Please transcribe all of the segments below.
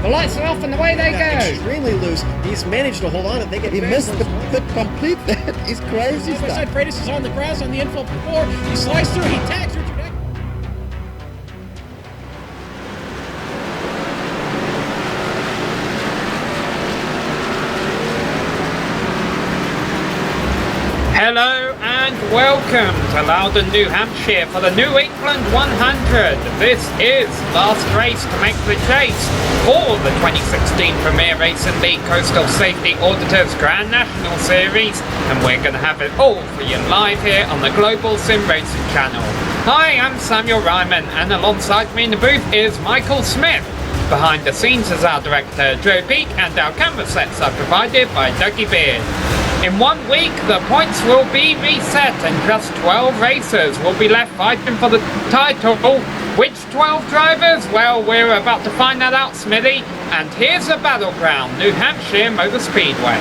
The lights are off and away they go. Extremely loose. He's managed to hold on and he missed the complete that. He's crazy. Side Freitas is on the grass on the infield before. He slides through, he tags Richard. Hello and welcome to Loudon, New Hampshire for the New England 100. This is last race to make the chase for the 2016 Premier Racing League Coastal Safety Auditors Grand National Series, and we're going to have it all for you live here on the Global Sim Racing channel. Hi, I'm Samuel Ryman, and alongside me in the booth is Michael Smith. Behind the scenes is our director Joe Peak, and our camera sets are provided by Dougie Beard. In 1 week, the points will be reset and just 12 racers will be left fighting for the title. Which 12 drivers? Well, we're about to find that out, Smithy. And here's the battleground, New Hampshire Motor Speedway.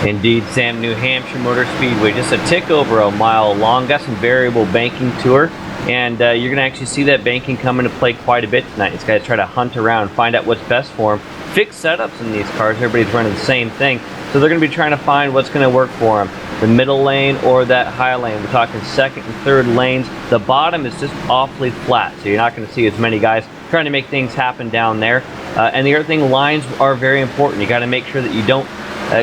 Indeed, Sam, New Hampshire Motor Speedway, just a tick over a mile long. Got some variable banking to her. And you're going to actually see that banking come into play quite a bit tonight. These guys try to hunt around, find out what's best for them. Fixed setups in these cars. Everybody's running the same thing. So they're going to be trying to find what's going to work for them. The middle lane or that high lane. We're talking second and third lanes. The bottom is just awfully flat. So you're not going to see as many guys trying to make things happen down there. And the other thing, lines are very important. You got to make sure that you don't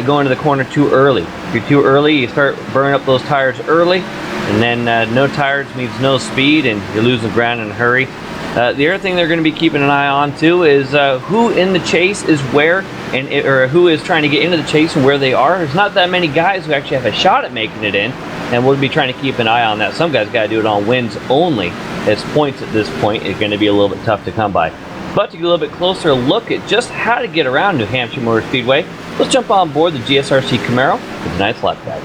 go into the corner too early. If you're too early, you start burning up those tires early. And then no tires means no speed, and you're losing ground in a hurry. The other thing they're going to be keeping an eye on too is who in the chase is where, or who is trying to get into the chase and where they are. There's not that many guys who actually have a shot at making it in, and we'll be trying to keep an eye on that. Some guys got to do it on wins only, as points at this point is going to be a little bit tough to come by. But to get a little bit closer look at just how to get around New Hampshire Motor Speedway, let's jump on board the GSRC Camaro with tonight's lap guide.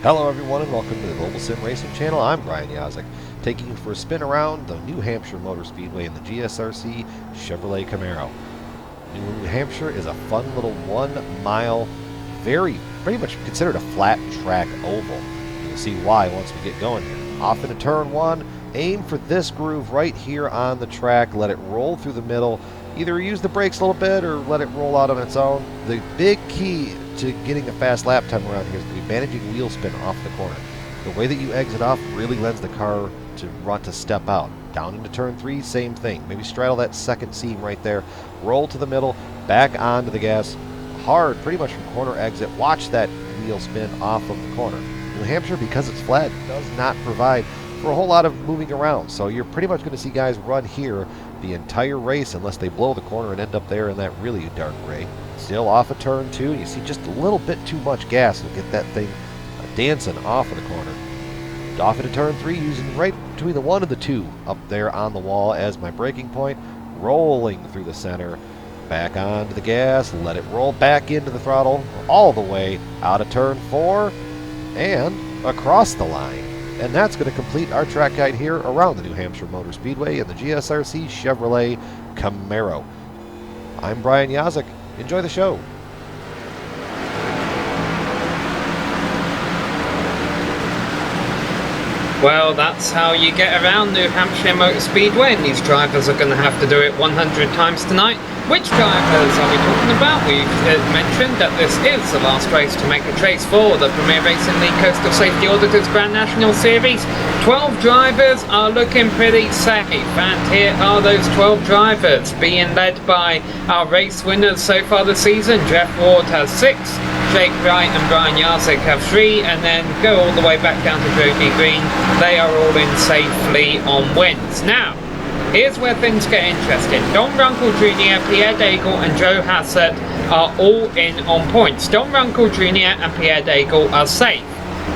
Hello everyone and welcome to the Global Sim Racing channel. I'm Brian Yazek, taking you for a spin around the New Hampshire Motor Speedway in the GSRC Chevrolet Camaro. New Hampshire is a fun little 1 mile, pretty much considered a flat track oval. You'll see why once we get going here. Off into turn 1, aim for this groove right here on the track, let it roll through the middle. Either use the brakes a little bit or let it roll out on its own. The big key to getting a fast lap time around here is to be managing wheel spin off the corner. The way that you exit off really lends the car to step out. Down into turn 3, same thing. Maybe straddle that second seam right there, roll to the middle, back onto the gas, hard, pretty much from corner exit. Watch that wheel spin off of the corner. New Hampshire, because it's flat, does not provide for a whole lot of moving around, so you're pretty much going to see guys run here the entire race unless they blow the corner and end up there in that really dark gray. Still off of turn 2, you see just a little bit too much gas to get that thing dancing off of the corner. Off into turn 3, using right between the 1 and the 2 up there on the wall as my braking point, rolling through the center, back onto the gas, let it roll back into the throttle all the way out of turn 4 and across the line. And that's going to complete our track guide here around the New Hampshire Motor Speedway in the GSRC Chevrolet Camaro. I'm Brian Yazek. Enjoy the show. Well, that's how you get around New Hampshire Motor Speedway, and these drivers are going to have to do it 100 times tonight. Which drivers are we talking about? We've mentioned that this is the last race to make a chase for the Premier Racing League Coastal Safety Auditors Grand National Series. 12 drivers are looking pretty safe, and here are those 12 drivers being led by our race winners so far this season. Jeff Ward has 6, Jake Wright and Brian Yazek have 3, and then go all the way back down to Jody Green. They are all in safely on wins. Now, here's where things get interesting. Don Runkle Jr., Pierre Daigle and Joe Hassett are all in on points. Don Runkle Jr. and Pierre Daigle are safe.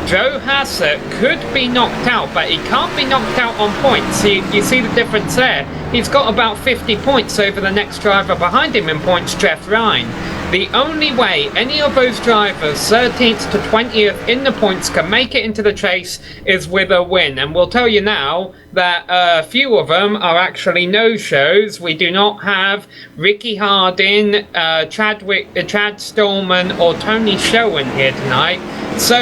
Joe Hassett could be knocked out, but he can't be knocked out on points. You see the difference there? He's got about 50 points over the next driver behind him in points, Jeff Ryan. The only way any of those drivers, 13th to 20th in the points, can make it into the chase is with a win. And we'll tell you now that a few of them are actually no-shows. We do not have Ricky Hardin, Chad Stallman or Tony Schoen here tonight. So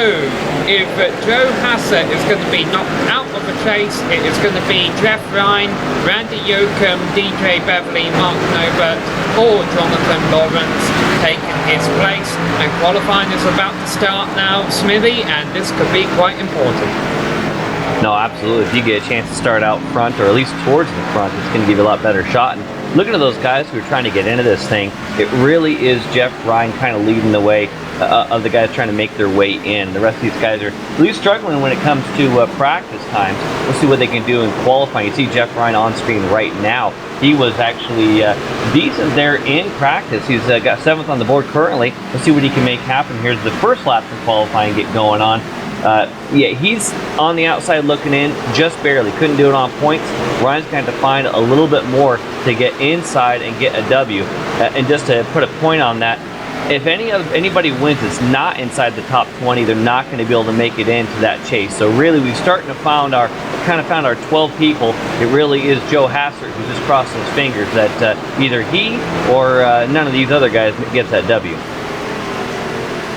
if Joe Hassett is going to be knocked out of the chase, it is going to be Jeff Ryan, Randy Yoakum, DJ Beverly, Mark Novert or Jonathan Lawrence taking his place. And qualifying is about to start now, Smithy, and this could be quite important. No, absolutely. If you get a chance to start out front, or at least towards the front, it's going to give you a lot better shot. And looking at those guys who are trying to get into this thing, it really is Jeff Ryan kind of leading the way of the guys trying to make their way in. The rest of these guys are really struggling when it comes to practice times. We'll see what they can do in qualifying. You see Jeff Ryan on screen right now. He was actually decent there in practice. He's got 7th on the board currently. Let's see what he can make happen. Here's the first lap for qualifying get going on. Yeah, he's on the outside looking in, just barely. Couldn't do it on points. Ryan's going to have to find a little bit more to get inside and get a W. And just to put a point on that, if anybody wins that's not inside the top 20, they're not going to be able to make it into that chase. So really, we've started to found our 12 people. It really is Joe Hassett who's just crossing his fingers that either he or none of these other guys gets that W.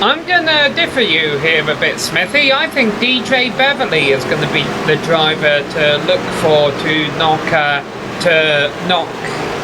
I'm gonna differ you here a bit, Smithy. I think DJ Beverly is going to be the driver to look for to knock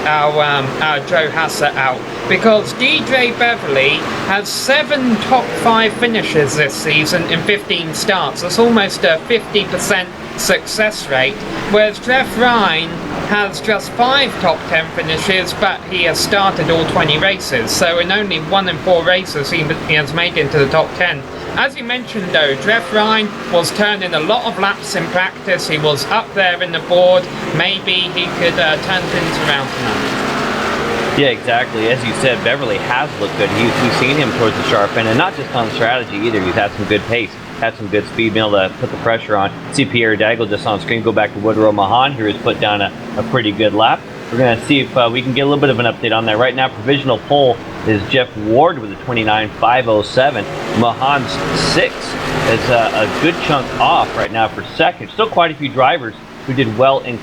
our Joe Hassett out, because DJ Beverly has 7 top 5 finishes this season in 15 starts. That's almost a 50% success rate, whereas Jeff Ryan has just 5 top 10 finishes, but he has started all 20 races, so in only 1 in 4 races he has made into the top 10. As you mentioned though, Jeff Ryan was turning a lot of laps in practice. He was up there in the board. Maybe he could turn things around tonight. Yeah, exactly. As you said, Beverly has looked good. We've seen him towards the sharp end, and not just on strategy either. He's had some good pace, had some good speed, been able to put the pressure on. See Pierre Daigle just on screen. Go back to Woodrow Mahan, who has put down a pretty good lap. We're going to see if we can get a little bit of an update on that. Right now, provisional pole is Jeff Ward with a 29.507. Mahan's 6th is a good chunk off right now for 2nd. Still quite a few drivers who did well in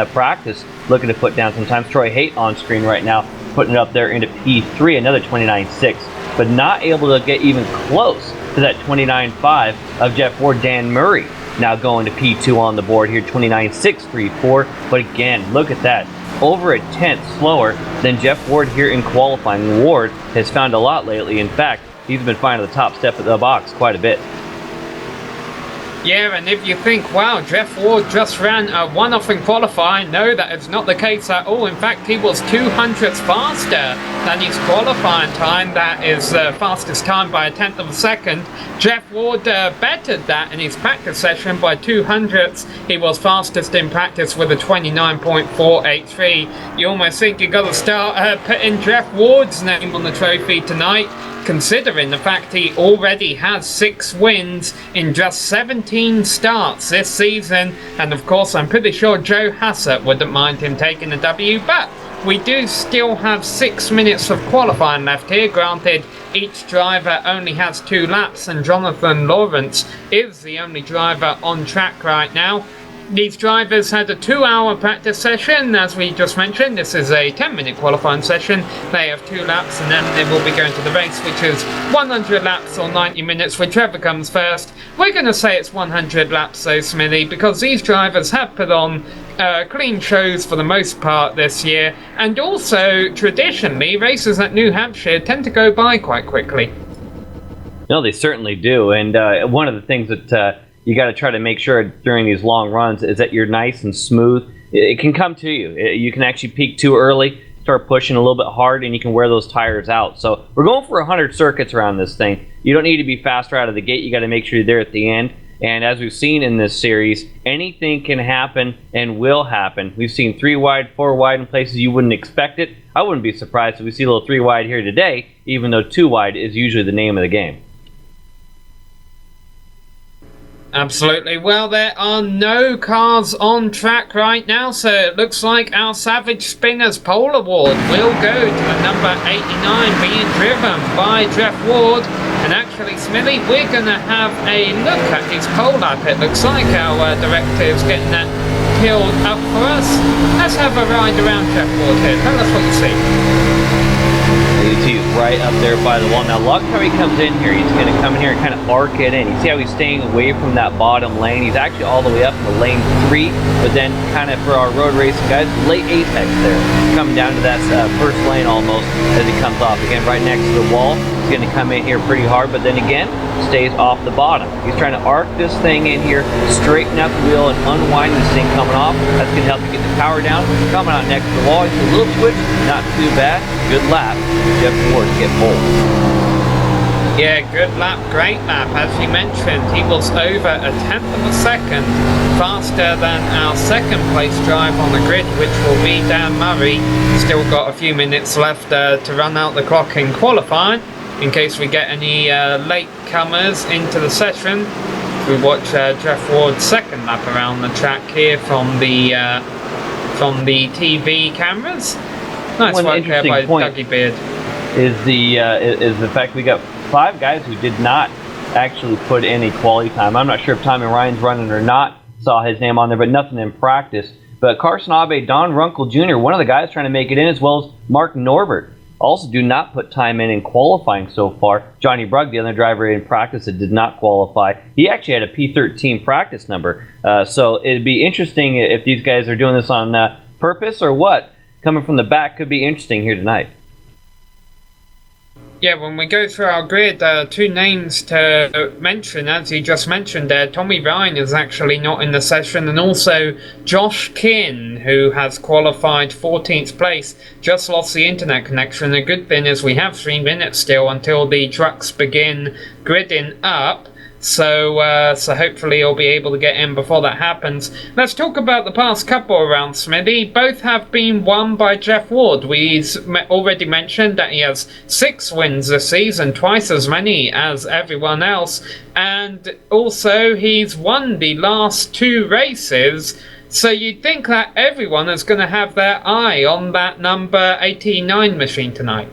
practice looking to put down sometimes. Troy Haight on screen right now, putting it up there into P3, another 29.6, but not able to get even close to that 29.5 of Jeff Ward. Dan Murray now going to P2 on the board here, 29.634. But again, look at that. Over a 10th slower than Jeff Ward here in qualifying. Ward has found a lot lately. In fact, he's been finding the top step of the box quite a bit. Yeah, and if you think, wow, Jeff Ward just ran a 1-off in qualifying, no, that is not the case at all. In fact, he was 200ths faster than his qualifying time. That is the fastest time by a 10th of a second. Jeff Ward bettered that in his practice session by 200ths. He was fastest in practice with a 29.483. You almost think you got to start putting Jeff Ward's name on the trophy tonight, considering the fact he already has 6 wins in just 17 starts this season. And of course, I'm pretty sure Joe Hassett wouldn't mind him taking the W, but we do still have 6 minutes of qualifying left here. Granted, each driver only has 2 laps, and Jonathan Lawrence is the only driver on track right now. These drivers had a 2-hour practice session. As we just mentioned, this is a 10-minute qualifying session. They have 2 laps, and then they will be going to the race, which is 100 laps or 90 minutes, whichever comes first. We're going to say it's 100 laps though, Smithy, because these drivers have put on clean shows for the most part this year, and also traditionally races at New Hampshire tend to go by quite quickly. No, they certainly do, and one of the things that you got to try to make sure during these long runs is that you're nice and smooth. It can come to you. You can actually peak too early, start pushing a little bit hard, and you can wear those tires out. So we're going for 100 circuits around this thing. You don't need to be faster out of the gate. You got to make sure you're there at the end. And as we've seen in this series, anything can happen and will happen. We've seen 3 wide, 4 wide in places you wouldn't expect it. I wouldn't be surprised if we see a little 3 wide here today, even though 2 wide is usually the name of the game. Absolutely. Well, there are no cars on track right now, so it looks like our Savage Spinners Pole Award will go to the number 89 being driven by Jeff Ward. And actually, Smithy, we're going to have a look at his pole lap. It looks like our director is getting that peeled up for us. Let's have a ride around Jeff Ward here. Tell us what you see. You see right up there by the wall. Now, look how he comes in here. He's going to come in here and kind of arc it in. You see how he's staying away from that bottom lane. He's actually all the way up in the lane 3, but then kind of for our road racing guys, late apex there, coming down to that first lane almost as he comes off. Again, right next to the wall. He's going to come in here pretty hard, but then again, stays off the bottom. He's trying to arc this thing in here, straighten up the wheel and unwind this thing coming off. That's going to help you get the power down. Coming out next to the wall, he's a little twitch, not too bad. Good lap. Jeff Ward to get pole. Yeah, good lap, great lap. As you mentioned, he was over a tenth of a second faster than our second place drive on the grid, which will be Dan Murray. Still got a few minutes left to run out the clock in qualifying, in case we get any late comers into the session. We watch Jeff Ward's second lap around the track here from the TV cameras. Nice work there by Dougie Beard. Is the fact we got 5 guys who did not actually put any quality time. I'm not sure if Tommy Ryan's running or not. Saw his name on there, but nothing in practice. But Carson Abe, Don Runkle Jr., one of the guys trying to make it in, as well as Mark Norbert, also do not put time in qualifying so far. Johnny Brugg, the other driver in practice that did not qualify, he actually had a P13 practice number. So it'd be interesting if these guys are doing this on purpose or what. Coming from the back could be interesting here tonight. Yeah, when we go through our grid, 2 names to mention, as you just mentioned there. Tommy Ryan is actually not in the session, and also Josh Kinn, who has qualified 14th place, just lost the internet connection. The good thing is we have 3 minutes still until the trucks begin gridding up. So hopefully he'll be able to get in before that happens. Let's talk about the past couple of rounds, Smithy. Both have been won by Jeff Ward. We've already mentioned that he has 6 wins this season, twice as many as everyone else. And also he's won the last 2 races. So you'd think that everyone is going to have their eye on that number 89 machine tonight.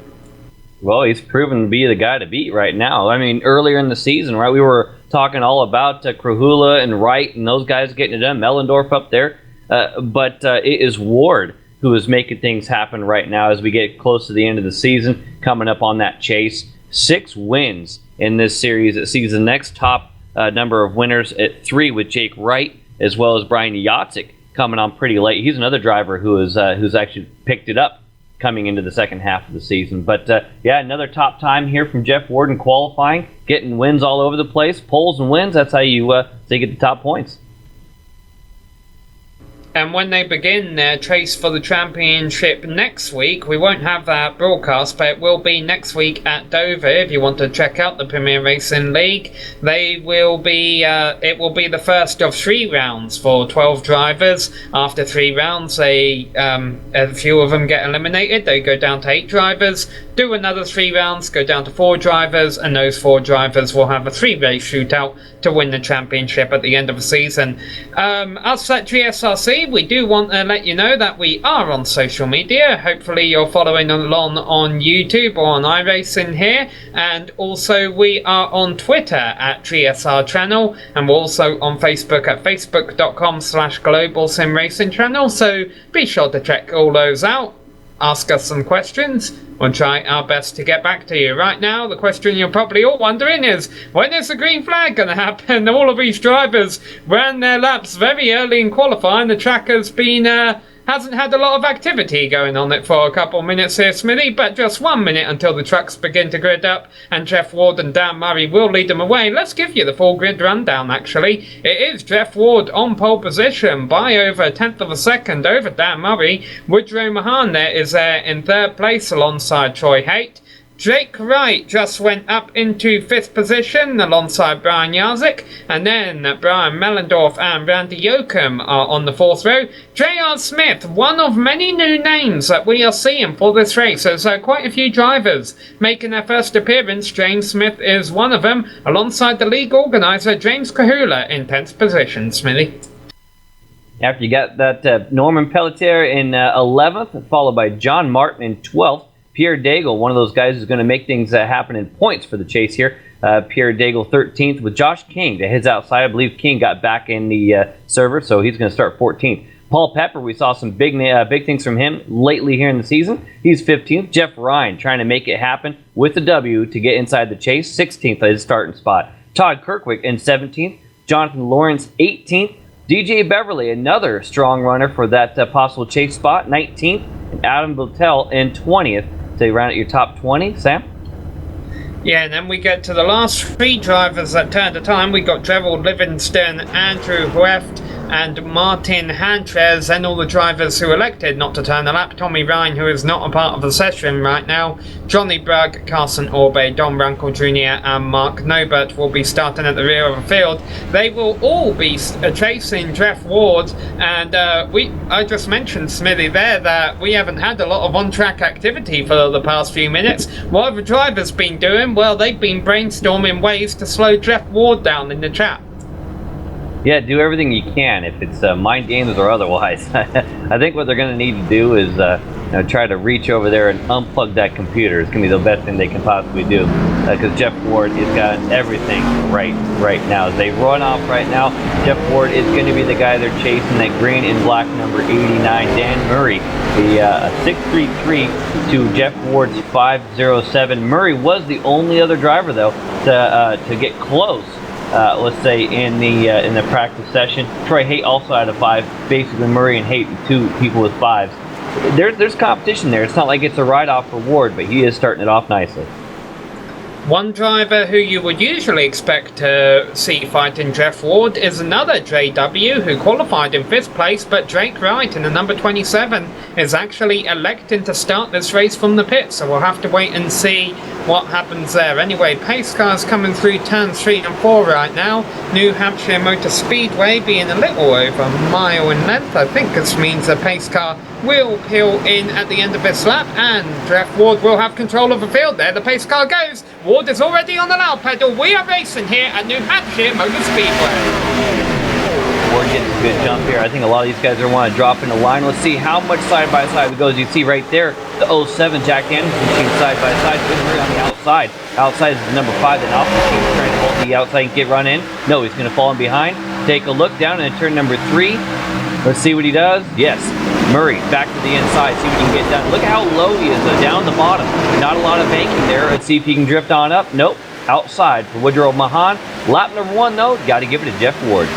Well, he's proven to be the guy to beat right now. I mean, earlier in the season, right, we were talking all about Krahula and Wright and those guys getting it done, Mellendorf up there. But it is Ward who is making things happen right now as we get close to the end of the season, coming up on that chase. 6 wins in this series. It sees the next top number of winners at 3 with Jake Wright, as well as Brian Yatzik coming on pretty late. He's another driver who's actually picked it up coming into the second half of the season. But yeah, another top time here from Jeff Ward in qualifying, getting wins all over the place, poles and wins. That's how you get the top points. And when they begin their chase for the championship next week, we won't have that broadcast, but it will be next week at Dover. If you want to check out the Premier Racing League, it will be the first of 3 rounds for 12 drivers. After 3 rounds, a few of them get eliminated. They go down to 8 drivers. Do another 3 rounds, go down to 4 drivers, and those 4 drivers will have a 3-race shootout to win the championship at the end of the season. Us at GSRC, we do want to let you know that we are on social media. Hopefully you're following along on YouTube or on iRacing here, and also we are on Twitter at GSR Channel, and we're also on Facebook at facebook.com/Global Sim Racing Channel, so be sure to check all those out. Ask us some questions. We'll try our best to get back to you. Right now, the question you're probably all wondering is, when is the green flag going to happen? All of these drivers ran their laps very early in qualifying. The track has been hasn't had a lot of activity going on it for a couple minutes here, Smithy, but just 1 minute until the trucks begin to grid up, and Jeff Ward and Dan Murray will lead them away. Let's give you the full grid rundown, actually. It is Jeff Ward on pole position by over a tenth of a second over Dan Murray. Woodrow Mahan there is in 3rd place alongside Troy Haight. Jake Wright just went up into 5th position alongside Brian Jarzik, and then Brian Mellendorf and Randy Yoakum are on the 4th row. J.R. Smith, one of many new names that we are seeing for this race. There's quite a few drivers making their first appearance. James Smith is one of them, alongside the league organiser James Kahula in 10th position. Smithy. After you got that Norman Pelletier in 11th, followed by John Martin in 12th. Pierre Daigle, one of those guys who's going to make things happen in points for the chase here. Pierre Daigle 13th with Josh King to his outside. I believe King got back in the server, so he's going to start 14th. Paul Pepper, we saw some big things from him lately here in the season. He's 15th. Jeff Ryan trying to make it happen with the W to get inside the chase. 16th at his starting spot. Todd Kirkwick in 17th. Jonathan Lawrence 18th. DJ Beverly, another strong runner for that possible chase spot, 19th. And Adam Bottel in 20th. So you round at your top 20, Sam? Yeah, and then we get to the last 3 drivers that turned the time. We got Gerald Livingston, Andrew Hweft, and Martin Hantres, and all the drivers who elected not to turn the lap. Tommy Ryan, who is not a part of the session right now. Johnny Bragg, Carson Orbe, Don Rankle Jr. and Mark Nobert will be starting at the rear of the field. They will all be chasing Jeff Ward, and I just mentioned, Smithy, there that we haven't had a lot of on-track activity for the past few minutes. What have the drivers been doing? Well, they've been brainstorming ways to slow Jeff Ward down in the chat. Yeah, do everything you can, if it's mind games or otherwise. I think what they're going to need to do is try to reach over there and unplug that computer. It's going to be the best thing they can possibly do, because Jeff Ward has got everything right now. As they run off right now, Jeff Ward is going to be the guy they're chasing, that green and black number 89, Dan Murray. The 633 to Jeff Ward's 507. Murray was the only other driver, though, to get close. Let's say in the practice session. Troy Haight also had a 5. Basically, Murray and Haight, 2 people with 5s. There's competition there. It's not like it's a write-off for Ward, but he is starting it off nicely. One driver who you would usually expect to see fighting Jeff Ward is another JW who qualified in 5th place, but Drake Wright in the number 27 is actually electing to start this race from the pit, so we'll have to wait and see what happens there. Anyway, pace cars coming through turns 3 and 4 right now. New Hampshire Motor Speedway being a little over a mile in length. I think this means the pace car will peel in at the end of this lap, and Jeff Ward will have control of the field. There the pace car goes. Ward is already on the loud pedal. We are racing here at New Hampshire Motor Speedway. Ward getting a good jump here. I think a lot of these guys are want to drop in the line. Let's see how much side by side we go. As you see right there, the 07 Jack Anderson machine side by side. Good Murray on the outside. Outside is the number 5. Then Alpha Machine trying to hold the outside and get run in. No, he's going to fall in behind. Take a look down and turn number 3. Let's see what he does. Yes, Murray back to the inside. See what he can get done. Look at how low he is down the bottom. Not a lot of banking there. Let's see if he can drift on up. Nope. Outside for Woodrow Mahan. Lap number 1 though. Got to give it to Jeff Ward.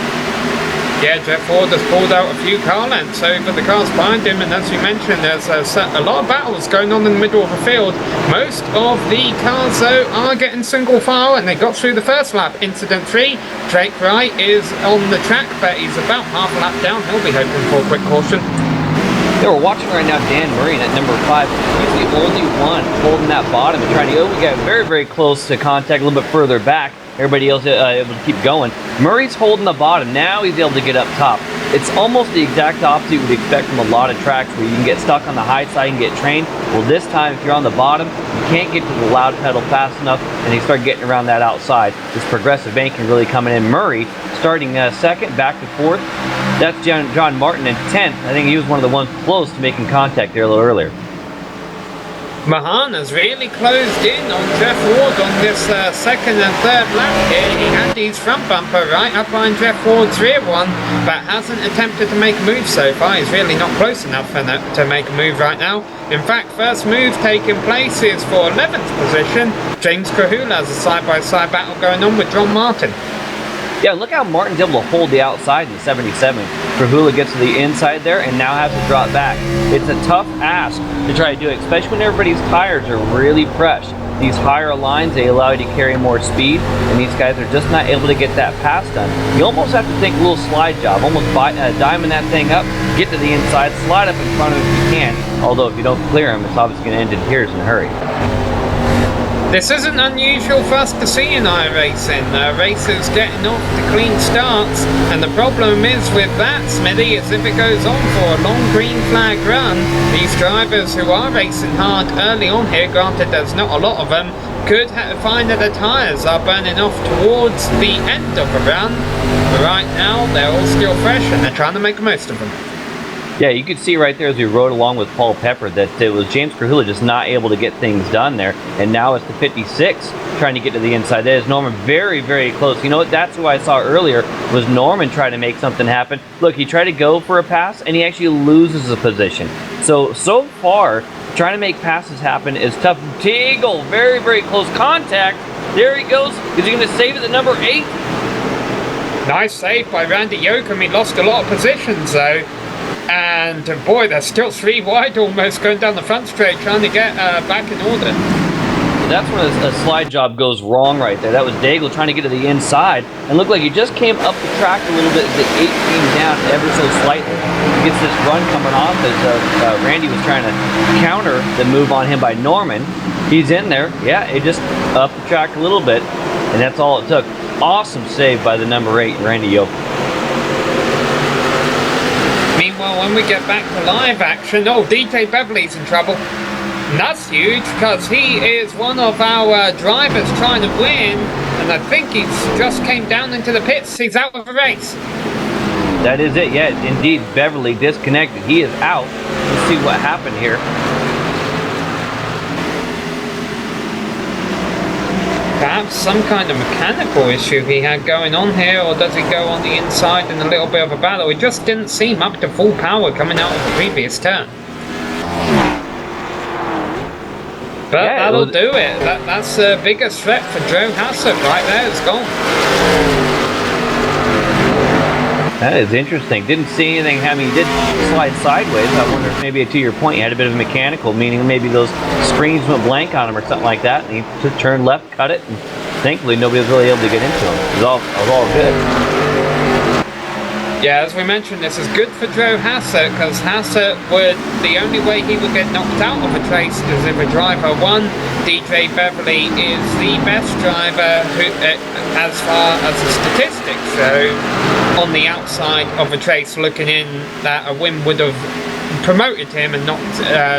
Yeah, Jeff Ward has pulled out a few car lengths over the cars behind him, and as you mentioned, there's a lot of battles going on in the middle of the field. Most of the cars, though, are getting single file, and they got through the first lap. Incident 3, Drake Wright is on the track, but he's about half a lap down. He'll be hoping for a quick caution. Yeah, we're watching right now Dan Murray at number 5. He's the only one holding that bottom and trying to go. We got very, very close to contact, a little bit further back. Everybody else able to keep going. Murray's holding the bottom. Now he's able to get up top. It's almost the exact opposite you would expect from a lot of tracks where you can get stuck on the high side and get trained. Well, this time, if you're on the bottom, you can't get to the loud pedal fast enough, and you start getting around that outside. This progressive banking really coming in. Murray starting second, back to 4th. That's John Martin in 10th. I think he was one of the ones close to making contact there a little earlier. Mahan has really closed in on Jeff Ward on this second and third lap here. He had his front bumper right up behind Jeff Ward's rear one, but hasn't attempted to make a move so far. He's really not close enough to make a move right now. In fact, first move taking place is for 11th position. James Kahula has a side-by-side battle going on with John Martin. Yeah, look how Martin's able to hold the outside in the 77. Kahula gets to the inside there and now has to drop back. It's a tough ask to try to do it, especially when everybody's tires are really fresh. These higher lines, they allow you to carry more speed, and these guys are just not able to get that pass done. You almost have to think a little slide job, almost diamond that thing up, get to the inside, slide up in front of it if you can, although if you don't clear them, it's obviously going to end in tears in a hurry. This isn't unusual for us to see in iRacing. Racers getting off to clean starts, and the problem is with that, Smithy, is if it goes on for a long green flag run, these drivers who are racing hard early on here, granted there's not a lot of them, could find that the tyres are burning off towards the end of a run. But right now, they're all still fresh and they're trying to make the most of them. Yeah, you could see right there as we rode along with Paul Pepper that it was James Krahula just not able to get things done there. And now it's the 56 trying to get to the inside. That is Norman very, very close. You know what? That's who I saw earlier was Norman trying to make something happen. Look, he tried to go for a pass and he actually loses a position. So far, trying to make passes happen is tough. Teagle, very, very close contact. There he goes. Is he going to save it at number 8? Nice save by Randy Yoakum. He lost a lot of positions though. And boy, there's still 3 wide almost going down the front straight trying to get back in order. That's when a slide job goes wrong right there. That was Daigle trying to get to the inside and looked like he just came up the track a little bit. The 8 came down ever so slightly. He gets this run coming off as Randy was trying to counter the move on him by Norman. He's in there. Yeah, it just up the track a little bit, and that's all it took. Awesome save by the number 8, Randy Yoakum. Meanwhile, when we get back to live action, oh, DJ Beverly's in trouble. And that's huge because he is one of our drivers trying to win, and I think he's just came down into the pits. He's out of the race. That is it. Yeah, indeed, Beverly disconnected. He is out. Let's see what happened here. Perhaps some kind of mechanical issue he had going on here, or does he go on the inside in a little bit of a battle? It just didn't seem up to full power coming out of the previous turn. But yeah, that'll do it. That's the biggest threat for Joe Hassett right there. It's gone. That is interesting. Didn't see anything. I mean, he did slide sideways. I wonder if maybe to your point, he had a bit of a mechanical, meaning maybe those screens went blank on him or something like that, and he just turned left, cut it, and thankfully nobody was really able to get into him. It was all good. Yeah, as we mentioned, this is good for Joe Hassett because Hassett the only way he would get knocked out of a race is if a driver won. DJ Beverly is the best driver who, as far as the statistics show, on the outside of a race looking in, that a win would have promoted him and knocked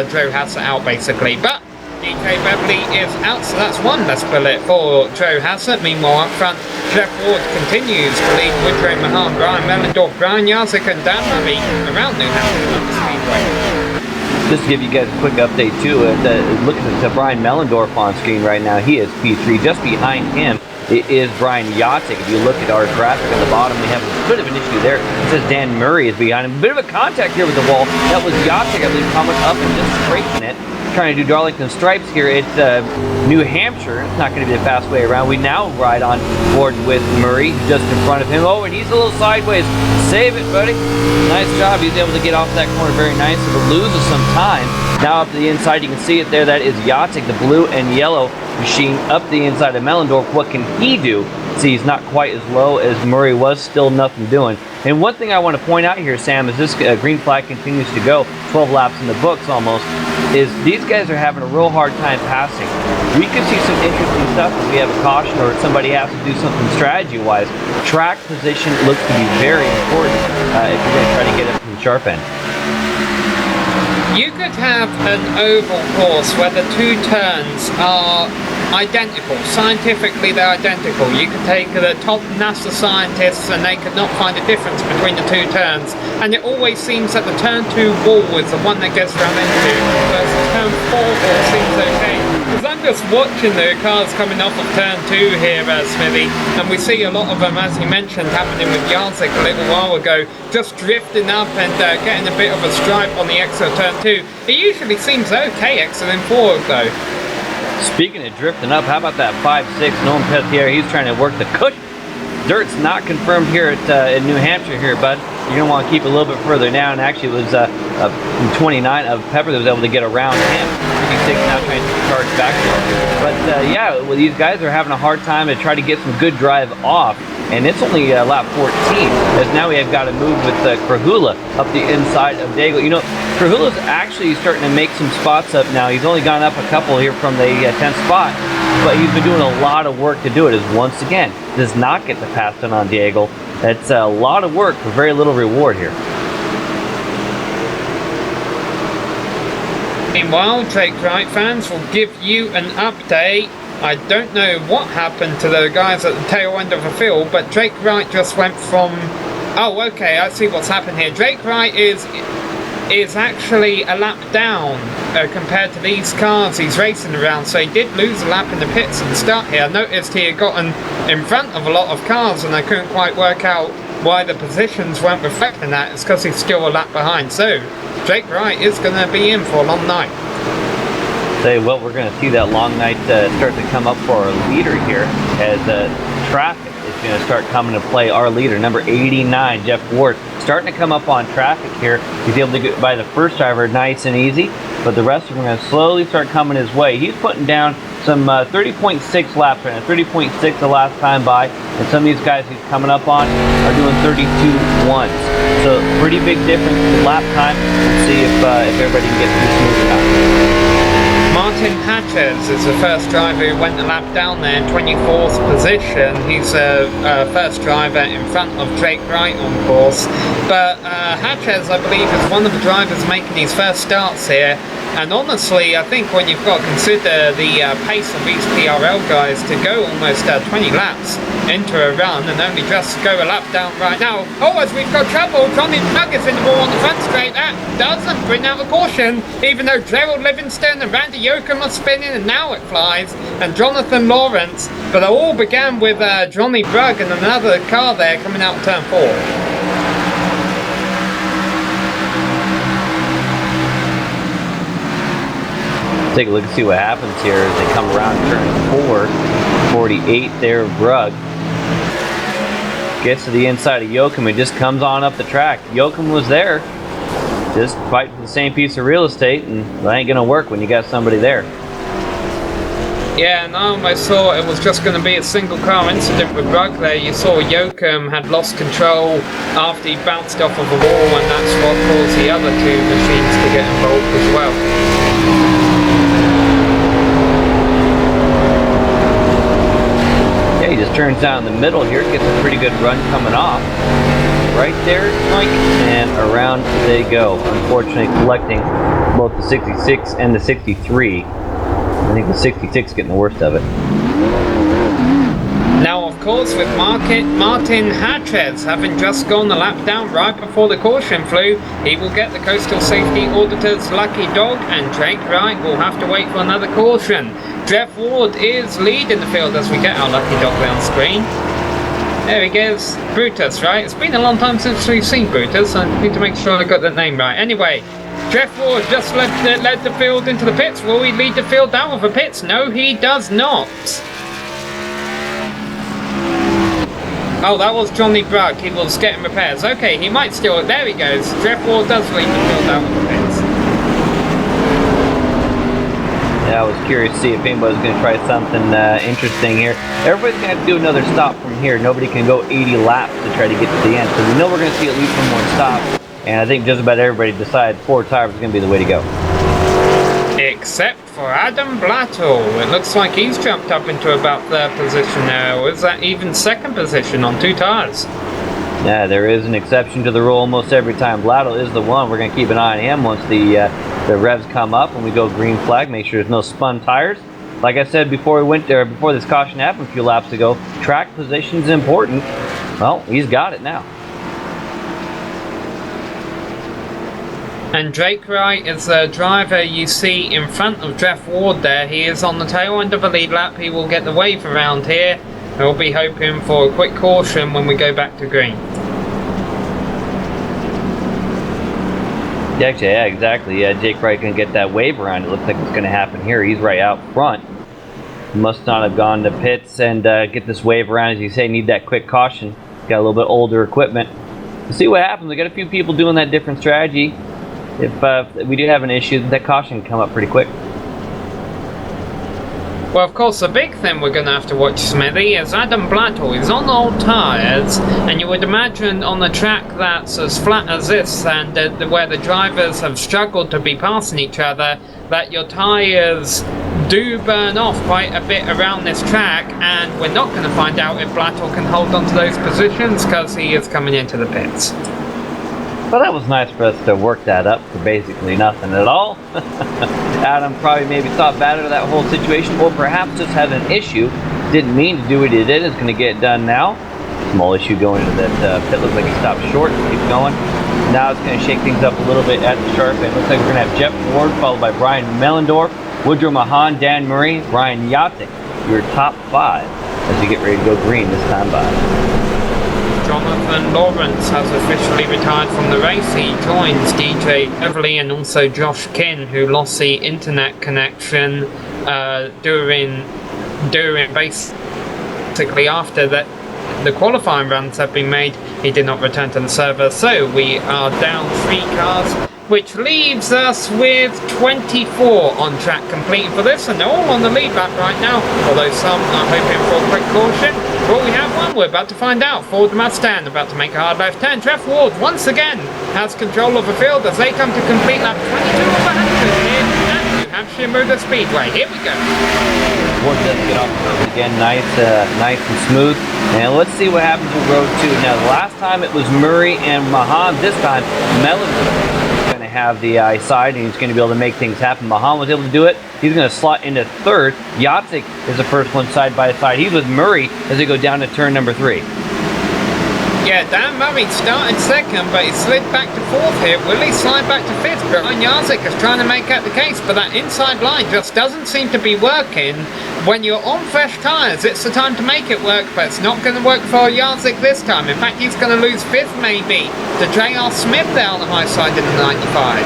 Joe Hassett out basically. But DJ Beverly is out, so that's one less bullet for Joe Hassett. Meanwhile, up front, Jeff Ward continues to lead Woodrow Mahan, Brian Mellendorf, Brian Yazik, and Dan Murray around New Hampshire Speedway. Just to give you guys a quick update too, looking at Brian Mellendorf on screen right now, he is P3. Just behind him is Brian Yazik. If you look at our graphic on the bottom, we have a bit of an issue there. It says Dan Murray is behind him. A bit of a contact here with the wall. That was Yazik, I believe, coming up and just scraping it. Trying to do Darlington Stripes here. It's New Hampshire. It's not going to be the fast way around. We now ride on board with Murray just in front of him. Oh, and he's a little sideways. Save it, buddy. Nice job. He's able to get off that corner very nice, but loses some time. Now up to the inside, you can see it there. That is Yazik, the blue and yellow machine up the inside of Mellendorf. What can he do? See, he's not quite as low as Murray was. Still nothing doing. And one thing I want to point out here, Sam, as this green flag continues to go, 12 laps in the books almost, is these guys are having a real hard time passing. We could see some interesting stuff if we have a caution or somebody has to do something strategy-wise. Track position looks to be very important if you're going to try to get up from the sharp end. You could have an oval course where the 2 turns are identical. Scientifically, they're identical. You could take the top NASA scientists and they could not find a difference between the 2 turns. And it always seems that the turn 2 wall is the one that gets run into, versus turn 4 wall seems okay. Because I'm just watching the cars coming off of turn 2 here, Smithy, and we see a lot of them, as you mentioned, happening with Yazik a little while ago, just drifting up and getting a bit of a stripe on the exit of turn 2. It usually seems okay exiting forward though. Speaking of drifting up, how about that 5-6 Nolan Petier? He's trying to work the cushion. Dirt's not confirmed here at in New Hampshire here, bud. You're going to want to keep a little bit further down. Actually, it was 29 of Pepper that was able to get around him. 56 now trying to charge back. But yeah, well, these guys are having a hard time to try to get some good drive off. And it's only lap 14, as now we have got to move with Krahula up the inside of Daigle. You know, Krahula's actually starting to make some spots up now. He's only gone up a couple here from the 10th spot. but he's been doing a lot of work to do it. Is once again does not get the pass done on Diego. That's a lot of work for very little reward here. Meanwhile, Drake Wright fans will give you an update. I don't know what happened to the guys at the tail end of the field, but Drake Wright just went from... Oh, okay, I see what's happened here. Drake Wright is actually a lap down compared to these cars he's racing around, so he did lose a lap in the pits at the start here. I noticed he had gotten in front of a lot of cars and I couldn't quite work out why the positions weren't reflecting that. It's because he's still a lap behind. So Drake Wright is going to be in for a long night. Say, well, we're going to see that long night start to come up for our leader here as traffic is going to start coming to play. Our leader, number 89, Jeff Ward, starting to come up on traffic here. He's able to get by the first driver nice and easy, but the rest of them are going to slowly start coming his way. He's putting down some 30.6 laps right now, 30.6 the last time by, and some of these guys he's coming up on are doing 32.1s. So pretty big difference in lap time. Let's see if everybody can get through smooth or not. Martin Hatches is the first driver who went a lap down there in 24th position. He's a first driver in front of Drake Wright on course. But Hatches, I believe, is one of the drivers making his first starts here. And honestly, I think when you've got to consider the pace of these PRL guys to go almost 20 laps into a run and only just go a lap down right now. Oh, as we've got trouble, Johnny Nuggets in the ball on the front straight. That doesn't bring out the caution, even though Gerald Livingston and Randy Yoakum are spinning, and now it flies. And Jonathan Lawrence, but it all began with Johnny Brugg and another car there coming out of turn 4. Take a look and see what happens here as they come around turn 4. 48 there, Brugg gets to the inside of Yoakum and just comes on up the track. Yoakum was there, just fighting for the same piece of real estate, and that ain't gonna work when you got somebody there. Yeah, and I almost thought it was just going to be a single car incident with Brugg there. You saw Yoakum had lost control after he bounced off of a wall, and that's what caused the other two machines to get involved as well. Yeah, he just turns down the middle here, gets a pretty good run coming off. Right there, Mike, and around they go. Unfortunately, collecting both the 66 and the 63. I think the 66 getting the worst of it. Now, of course, with Martin Hatches having just gone the lap down right before the caution flew, he will get the Coastal Safety Auditor's lucky dog, and Drake Wright will have to wait for another caution. Jeff Ward is leading the field as we get our lucky dog down screen. There he goes, Brutus, right? It's been a long time since we've seen Brutus. I need to make sure I got that name right. Anyway, Jeff Ward just led the field into the pits. Will he lead the field out of the pits? No, he does not. Oh, that was Johnny Brugg. He was getting repairs. Okay, he might still... There he goes. Jeff Ward does lead the field out of the pits. Yeah, I was curious to see if anybody's going to try something interesting here. Everybody's going to have to do another stop from here. Nobody can go 80 laps to try to get to the end. So we know we're going to see at least one more stop. And I think just about everybody decided 4 tires is going to be the way to go. Except for Adam Blattle. It looks like he's jumped up into about 3rd position now. Is that even 2nd position on 2 tires? Yeah, there is an exception to the rule almost every time. Blattle is the one. We're going to keep an eye on him once the revs come up and we go green flag. Make sure there's no spun tires. Like I said before we went there, before this caution happened a few laps ago, track position's important. Well, he's got it now. And Drake Wright is the driver you see in front of Jeff Ward there. He is on the tail end of the lead lap. He will get the wave around here. We'll be hoping for a quick caution when we go back to green. Actually, yeah, exactly. Yeah, Jake Wright can get that wave around. It looks like it's going to happen here. He's right out front. Must not have gone to pits and get this wave around. As you say, need that quick caution. Got a little bit older equipment. We'll see what happens. We got a few people doing that different strategy. If we do have an issue, that caution can come up pretty quick. Well, of course, the big thing we're going to have to watch, Smithy, is Adam Blattle. He's on old tyres, and you would imagine on a track that's as flat as this, and where the drivers have struggled to be passing each other, that your tyres do burn off quite a bit around this track, and we're not going to find out if Blattel can hold on to those positions because he is coming into the pits. Well, that was nice for us to work that up for basically nothing at all. Adam probably maybe thought bad of that whole situation, or perhaps just had an issue. Didn't mean to do what he did. Is going to get it done now. Small issue going into that pit. Looks like he stopped short. Keep going. Now it's going to shake things up a little bit at the sharp end. Looks like we're going to have Jeff Ward followed by Brian Mellendorf, Woodrow Mahan, Dan Murray, Ryan Yatek. Your top 5 as you get ready to go green this time by. Jonathan Lawrence has officially retired from the race. He joins DJ Everly and also Josh Kinn, who lost the internet connection during basically after that the qualifying runs have been made. He did not return to the server, so we are down 3 cars, which leaves us with 24 on track completing for this, and they're all on the lead lap right now, although some are hoping for a quick caution. Well, we have one, we're about to find out. Ford Mustang about to make a hard left turn. Jeff Ward once again has control of the field as they come to complete lap 22 of 100 here at New Hampshire Motor Speedway. Here we go. Ward doesn't get off the road again, nice and smooth. And let's see what happens with road 2. Now, the last time it was Murray and Mahan. This time, Mellon is going to have the side, and he's going to be able to make things happen. Mahan was able to do it. He's going to slot into 3rd. Yatek is the first one side by side. He's with Murray as they go down to turn number 3. Yeah, Dan Murray started 2nd, but he slid back to 4th here. Will he slide back to 5th? Brian Yatek is trying to make out the case, but that inside line just doesn't seem to be working. When you're on fresh tyres, it's the time to make it work, but it's not going to work for Yatek this time. In fact, he's going to lose 5th maybe to J.R. Smith there on the high side in the 95.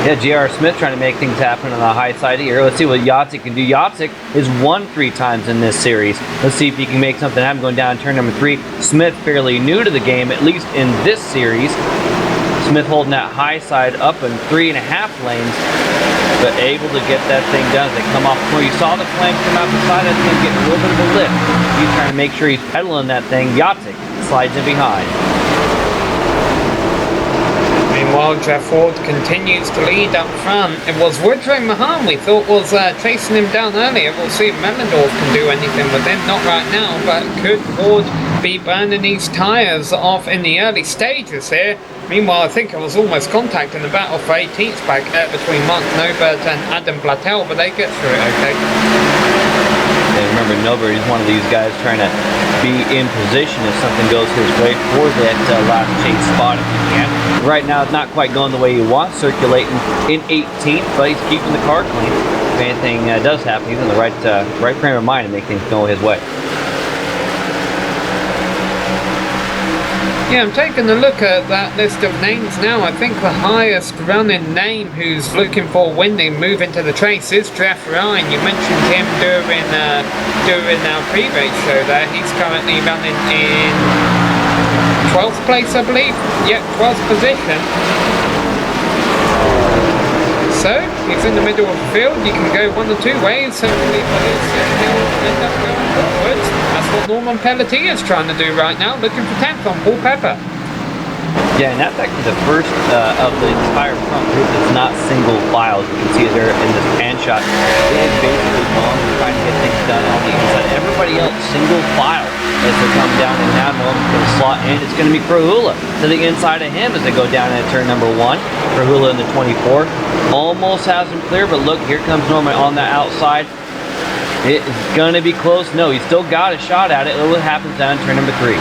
Yeah, J.R. Smith trying to make things happen on the high side here. Let's see what Yatek can do. Yatek has won 3 times in this series. Let's see if he can make something happen going down turn number 3. Smith fairly new to the game, at least in this series. Smith holding that high side up in 3.5 lanes, but able to get that thing done as they come off the corner. You saw the flames come out the side. That's going to get a little bit of a lift. He's trying to make sure he's pedaling that thing. Yatek slides in behind. Meanwhile, Jeff Ward continues to lead up front. It was Woodrow Mahan we thought was chasing him down earlier. We'll see if Mellendorf can do anything with him. Not right now, but could Ward be burning these tyres off in the early stages here? Meanwhile, I think it was almost contact in the battle for 18th back there between Mark Nobert and Adam Blattel, but they get through it okay. And remember, Nobert is one of these guys trying to be in position if something goes his way for that last chase spot if he can. Right now, it's not quite going the way he wants, circulating in 18th, but he's keeping the car clean. If anything does happen, he's in the right frame of mind to make things go his way. Yeah, I'm taking a look at that list of names now. I think the highest running name who's looking for winning, moving to the trace is Jeff Ryan. You mentioned him during our pre-race show there. He's currently running in 12th place, I believe. Yep, 12th position. So, he's in the middle of the field. You can go one or two ways. Hopefully, he'll end up going forwards. That's what Norman Pelletier is trying to do right now, looking for 10th on Paul Pepper. Yeah, and that's actually the first of the entire front group that's not single file. As you can see there in this pan shot, they've basically gone and trying to get things done on the inside. Everybody else single file as they come down, and now no one's going to slot in. It's going to be Krahula to the inside of him as they go down into turn number 1. Krahula in the 24 almost has him clear, but look, here comes Norman on the outside. It is going to be close. No, he's still got a shot at it. Look what happens down in turn number 3.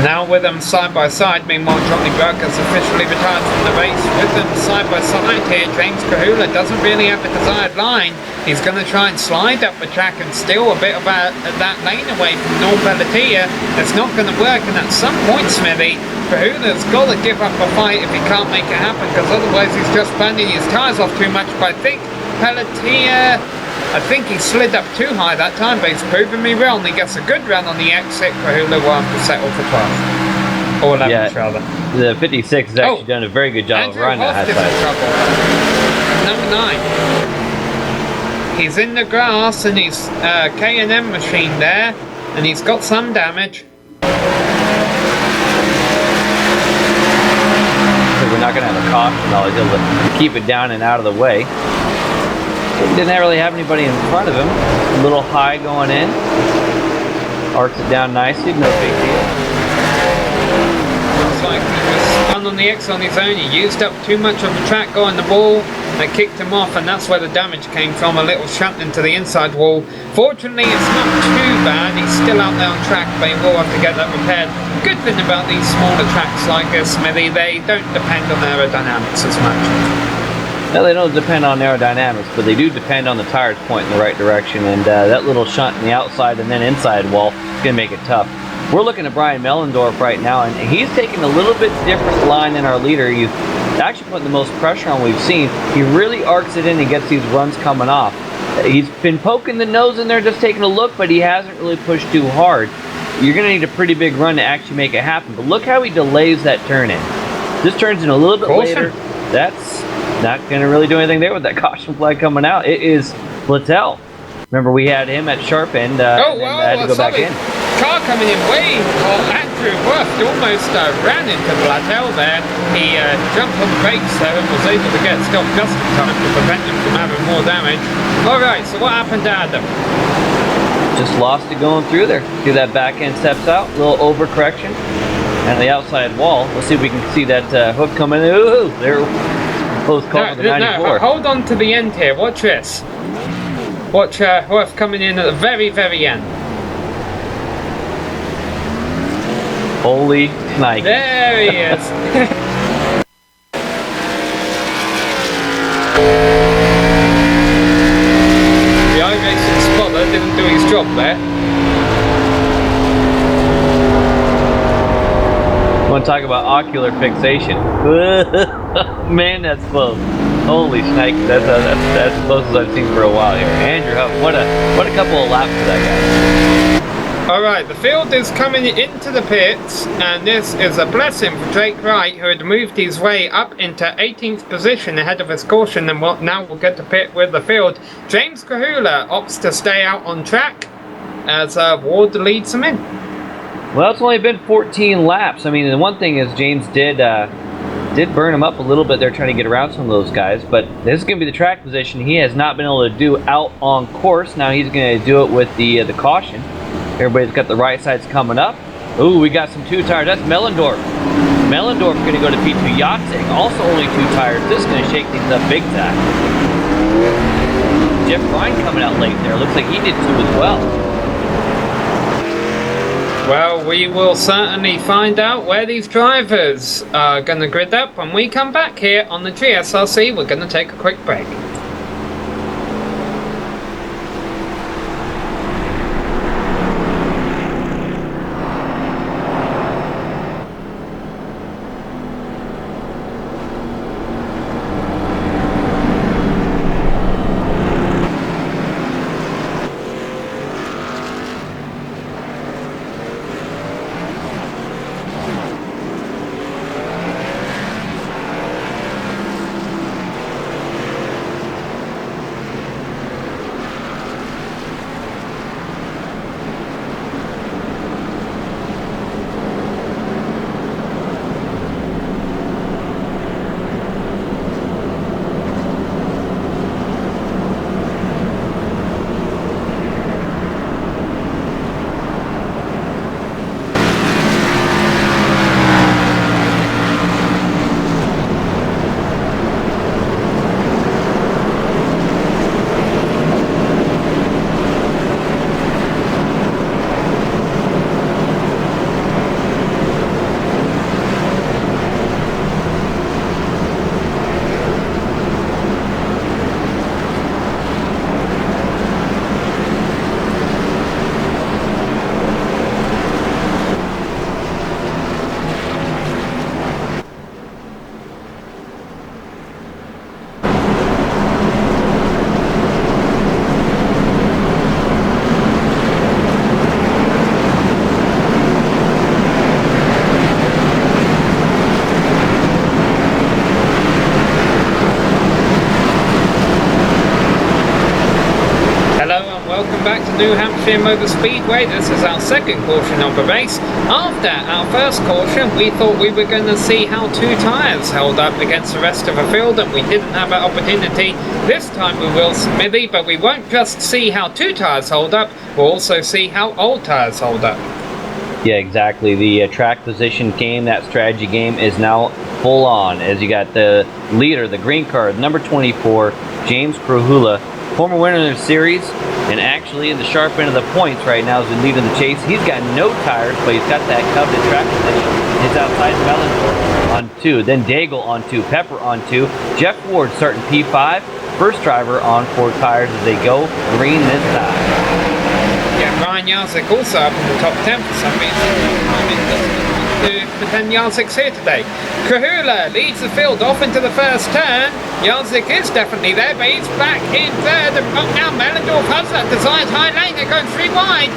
Now with them side by side, meanwhile Johnny Burke has officially retired from the race. With them side by side here, James Krahula doesn't really have the desired line. He's going to try and slide up the track and steal a bit of that lane away from Norm Pelletier. It's not going to work, and at some point, Smithy, Krahula's got to give up a fight if he can't make it happen, because otherwise he's just burning his tyres off too much. But I think Pelletier, I think he slid up too high that time, but he's proven me wrong. He gets a good run on the exit. Krahula will have to settle for 12th. Or 11th, rather. The 56 has actually done a very good job of running that high side. Number 9. He's in the grass, and he's K&M machine there, and he's got some damage. So we're not going to have a caution, though. He'll keep it down and out of the way. Didn't really have anybody in front of him. A little high going in. Arcs it down nicely, no big deal. Looks like he was spun on the X on his own. He used up too much of the track going the wall. They kicked him off, and that's where the damage came from, a little shunt into the inside wall. Fortunately, it's not too bad. He's still out there on track, but he will have to get that repaired. Good thing about these smaller tracks like this, Smithy, they don't depend on aerodynamics as much. No, they don't depend on aerodynamics, but they do depend on the tires pointing in the right direction, and that little shunt in the outside and then inside wall is going to make it tough. We're looking at Brian Mellendorf right now, and he's taking a little bit different line than our leader. He's actually putting the most pressure on we've seen. He really arcs it in and gets these runs coming off. He's been poking the nose in there, just taking a look, but he hasn't really pushed too hard. You're going to need a pretty big run to actually make it happen, but look how he delays that turn in. This turns in a little bit later. That's not going to really do anything there with that caution flag coming out. It is Littell. Remember, we had him at sharp end, and then had to go back in. Car coming in way, Andrew Worth almost ran into Littell there. He jumped on the brakes there and was able to get stopped just in time to prevent him from having more damage. Alright, so what happened to Adam? Just lost it going through there. See that back end steps out, a little overcorrection, and the outside wall. Let's see if we can see that hook coming. Ooh, they're both caught with the 94. No, hold on to the end here. Watch this. Watch Worth coming in at the very, very end. Holy snipe. There he is. The iRacing spotter didn't do his job there. Want to talk about ocular fixation? Man, that's close. Holy snake, that's as close as I've seen for a while here. Andrew Huff, what a couple of laps for that guy. Alright, the field is coming into the pits, and this is a blessing for Drake Wright, who had moved his way up into 18th position ahead of his caution, and now we'll get to pit with the field. James Kahula opts to stay out on track as Ward leads him in. Well, it's only been 14 laps. I mean, the one thing is James did burn him up a little bit there trying to get around some of those guys, but this is going to be the track position he has not been able to do out on course. Now he's going to do it with the caution. Everybody's got the right sides coming up. Ooh, we got some two tires. That's Mellendorf. Mellendorf going to go to P2. Yatzing, also only two tires. This is going to shake things up big time. Jeff Ryan coming out late there. Looks like he did too as well. Well, we will certainly find out where these drivers are going to grid up when we come back here on the GSRC. We're going to take a quick break. to New Hampshire Motor Speedway. This is our second caution of the race. After our first caution, we thought we were going to see how two tyres held up against the rest of the field, and we didn't have that opportunity. This time we will, Smithy, but we won't just see how two tyres hold up, we'll also see how old tyres hold up. Yeah, exactly. The track position game, that strategy game, is now full on, as you got the leader, the green card, number 24, James Krahula, former winner of the series, and actually in the sharp end of the points right now as the lead in the chase. He's got no tires, but he's got that coveted track position. He's outside Mellendorf on 2, then Daigle on 2, Pepper on 2, Jeff Ward starting P5, first driver on 4 tires as they go green this time. Yeah, Ryan Jarzik also up in the top 10 for some reason. I mean, doesn't the 10 Jarziks here today. Krahula leads the field off into the first turn. Jarzik is definitely there, but he's back in third. And now Mellendorf has that desired high lane. They're going 3 wide.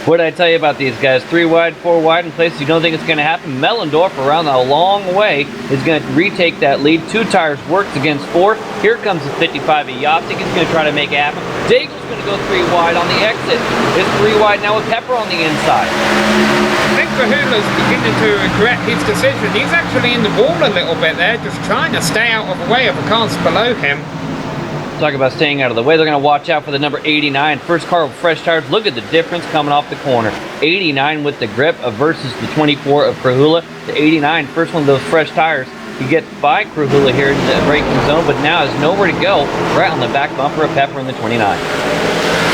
What did I tell you about these guys? 3 wide, 4 wide in places you don't think it's going to happen. Mellendorf around a long way is going to retake that lead. 2 tires works against 4. Here comes the 55 of Jarzik. He's going to try to make it happen. Daigle's going to go 3 wide on the exit. It's 3 wide now with Pepper on the inside. I think Krahula's beginning to regret his decision. He's actually in the wall a little bit there, just trying to stay out of the way of the cars below him. Talk about staying out of the way. They're going to watch out for the number 89. First car with fresh tires. Look at the difference coming off the corner. 89 with the grip versus the 24 of Krahula. The 89, first one of those fresh tires. You get by Krahula here in the braking zone, but now has nowhere to go. Right on the back bumper of Pepper in the 29.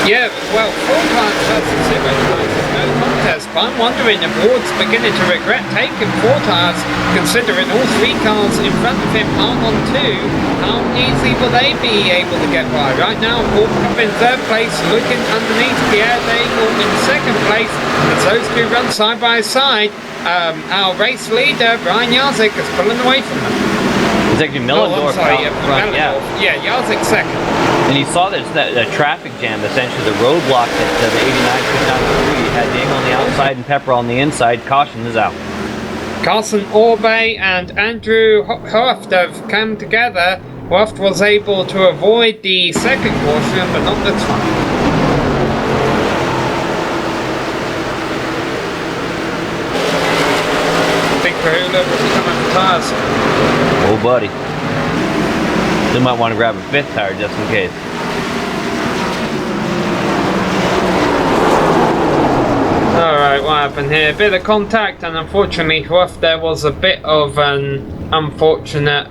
Yeah, well, 4 times versus 0 times is no contest, but I'm wondering if Ward's beginning to regret taking 4 tires, considering all 3 cars in front of him are on 2. How easy will they be able to get by? Right now, Ward up in 3rd place, looking underneath Pierre Daigle in 2nd place, as those 2 run side by side. Our race leader, Ryan Jarzik, is pulling away from them. It's actually Mellendorf out front, yeah, Jarzik 2nd. And you saw that traffic jam, essentially the roadblock that the 89 put down the 3. You had Daigle on the outside and Pepper on the inside. Caution is out. Carson Orbe and Andrew Hoft have come together. Hoft was able to avoid the 2nd caution, but not this one. I think Krahula will come up the tires. Oh, buddy. They might want to grab a 5th tire just in case. Alright, what happened here? A bit of contact, and unfortunately for us there was a bit of an unfortunate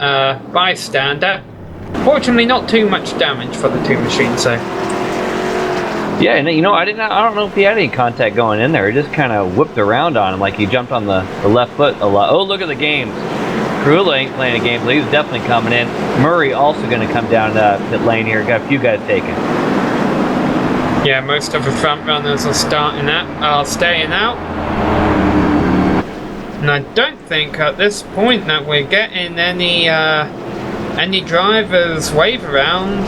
bystander. Fortunately not too much damage for the 2 machines though. Yeah, and you know, I don't know if he had any contact going in there. He just kind of whipped around on him like he jumped on the left foot a lot. Oh, look at the games. Krahula ain't playing a game, but he's definitely coming in. Murray also going to come down pit lane here. Got a few guys taken. Yeah, most of the front runners are staying out. And I don't think at this point that we're getting any drivers wave around,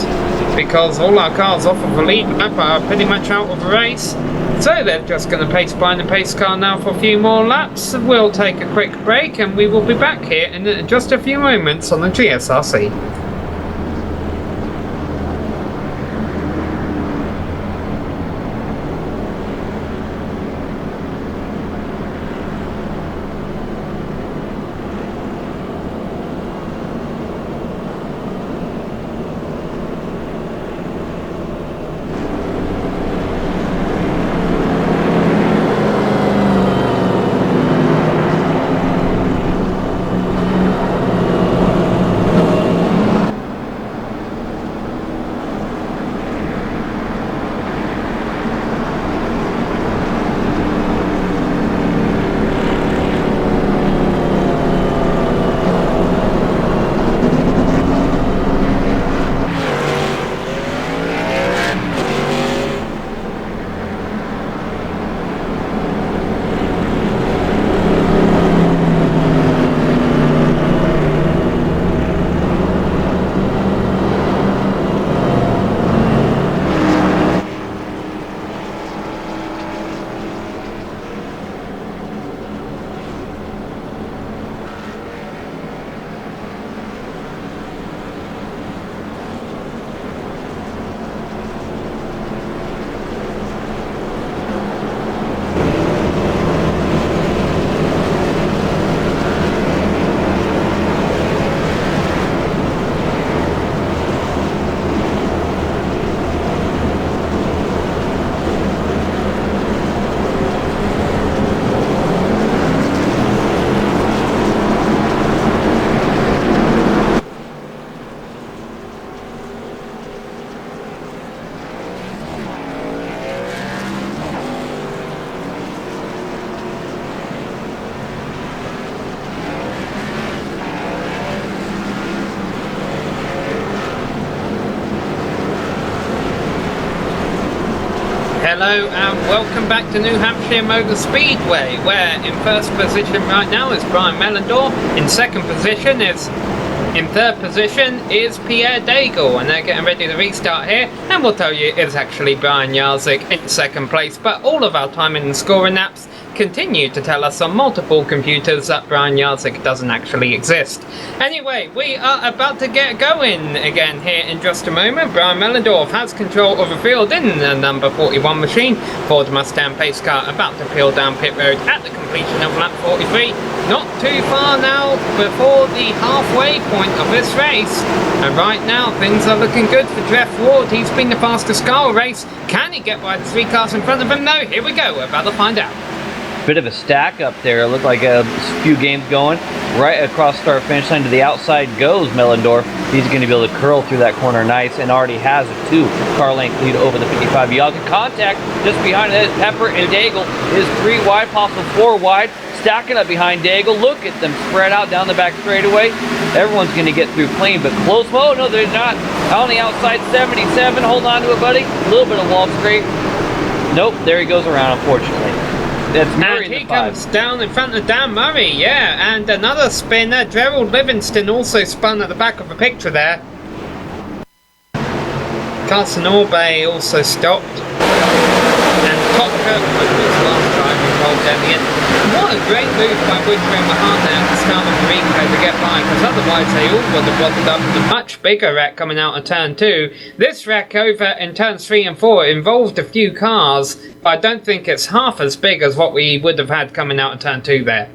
because all our cars off of the lead lap are pretty much out of the race. So they're just going to pace behind the pace car now for a few more laps. We'll take a quick break and we will be back here in just a few moments on the GSRC. Hello and welcome back to New Hampshire Motor Speedway, where in first position right now is Brian Mellendorf, in third position is Pierre Daigle, and they're getting ready to restart here, and we'll tell you it's actually Brian Jarzik in second place, but all of our timing and scoring apps continue to tell us on multiple computers that Brian Jarzik doesn't actually exist. Anyway, we are about to get going again here in just a moment. Brian Mellendorf has control of the field in the number 41 machine. Ford Mustang pace car about to peel down pit road at the completion of lap 43. Not too far now before the halfway point of this race. And right now things are looking good for Jeff Ward. He's been the fastest car all race. Can he get by the three cars in front of him? No, here we go. We're about to find out. Bit of a stack up there. Looked like a few games going. Right across start finish line to the outside goes Mellendorf. He's going to be able to curl through that corner nice and already has a 2-car length lead over the 55. Y'all can contact just behind it. Pepper and Daigle is 3 wide, possible 4 wide. Stacking up behind Daigle. Look at them spread out down the back straightaway. Everyone's going to get through clean, but close. Oh, no, they're not. On the outside, 77. Hold on to it, buddy. A little bit of wall scrape. Nope, there he goes around, unfortunately. That's Murray and he comes down in front of Dan Murray, yeah, and another spinner. Gerald Livingston also spun at the back of the picture there. Carson Orbay also stopped. And Todd Kirkwood was the last driver involved at the end. What a great move by Woodbury and Mahana at the start of the replay to get by, because otherwise they all would have bottled up with a much bigger wreck coming out of turn 2. This wreck over in turns 3 and 4 involved a few cars, but I don't think it's half as big as what we would have had coming out of turn 2 there.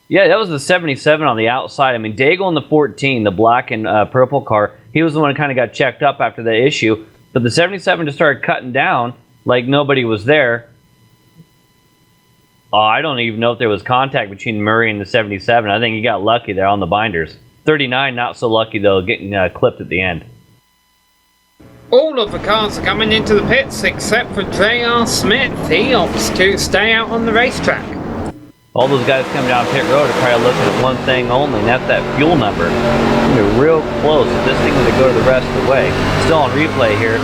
Yeah, that was the 77 on the outside. I mean, Daigle in the 14, the black and purple car, he was the one who kind of got checked up after the issue, but the 77 just started cutting down like nobody was there. I don't even know if there was contact between Murray and the 77. I think he got lucky there on the binders. 39, not so lucky, though, getting clipped at the end. All of the cars are coming into the pits except for J.R. Smith. He opts to stay out on the racetrack. All those guys coming down pit road are probably looking at one thing only, and that's that fuel number. They're real close. This thing is going to go to the rest of the way. Still on replay here.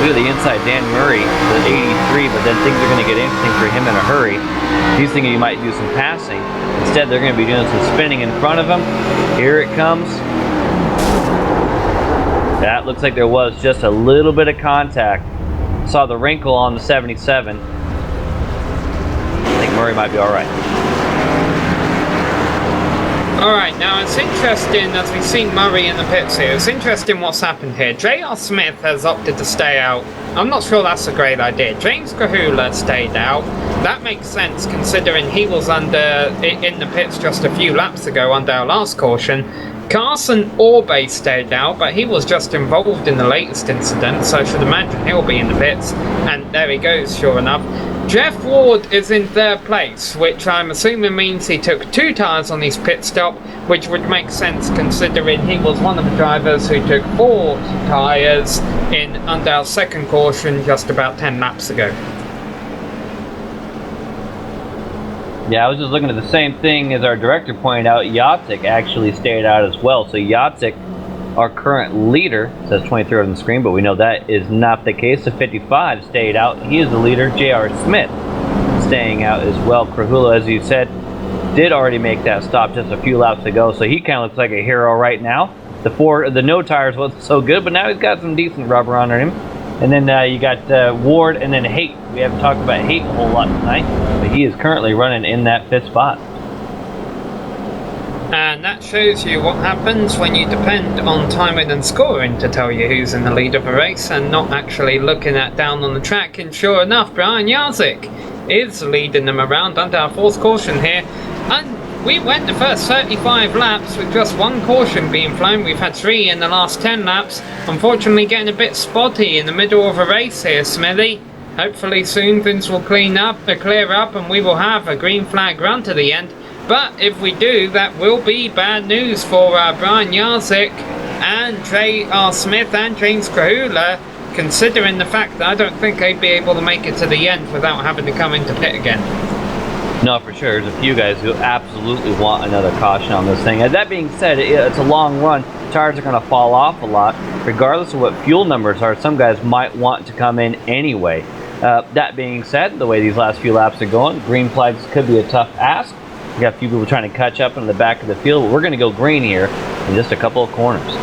Look at the inside, Dan Murray, the 83, but then things are going to get interesting for him in a hurry. He's thinking he might do some passing. Instead, they're going to be doing some spinning in front of him. Here it comes. That looks like there was just a little bit of contact. Saw the wrinkle on the 77. I think Murray might be all right. Alright, now it's interesting as we've seen Murray in the pits here. It's interesting what's happened here. J.R. Smith has opted to stay out. I'm not sure that's a great idea. James Kahula stayed out. That makes sense considering he was in the pits just a few laps ago under our last caution. Carson Orbay stayed out, but he was just involved in the latest incident, so I should imagine he'll be in the pits. And there he goes, sure enough. Jeff Ward is in third place, which I'm assuming means he took 2 tyres on his pit stop, which would make sense considering he was one of the drivers who took 4 tyres in under our second caution just about 10 laps ago. Yeah, I was just looking at the same thing as our director pointed out. Jarzik actually stayed out as well. So Jarzik, our current leader, says 23rd on the screen, but we know that is not the case. The 55 stayed out. He is the leader. J.R. Smith staying out as well. Krahula, as you said, did already make that stop just a few laps ago, so he kind of looks like a hero right now. The no tires wasn't so good, but now he's got some decent rubber under him. And then you got Ward and then Haight. We haven't talked about Haight a whole lot tonight, but he is currently running in that 5th spot. And that shows you what happens when you depend on timing and scoring to tell you who's in the lead of a race and not actually looking at down on the track. And sure enough, Brian Jarzik is leading them around under our 4th caution here. And we went the first 35 laps with just 1 caution being flown. We've had 3 in the last 10 laps. Unfortunately getting a bit spotty in the middle of a race here, Smithy. Hopefully soon things will clear up and we will have a green flag run to the end. But if we do, that will be bad news for Brian Jarzik and J.R. Smith and James Krahula, considering the fact that I don't think they'd be able to make it to the end without having to come into pit again. No, for sure. There's a few guys who absolutely want another caution on this thing. And that being said, it's a long run. Tires are going to fall off a lot. Regardless of what fuel numbers are, some guys might want to come in anyway. That being said, the way these last few laps are going, green flags could be a tough ask. We got a few people trying to catch up in the back of the field, but we're going to go green here in just a couple of corners.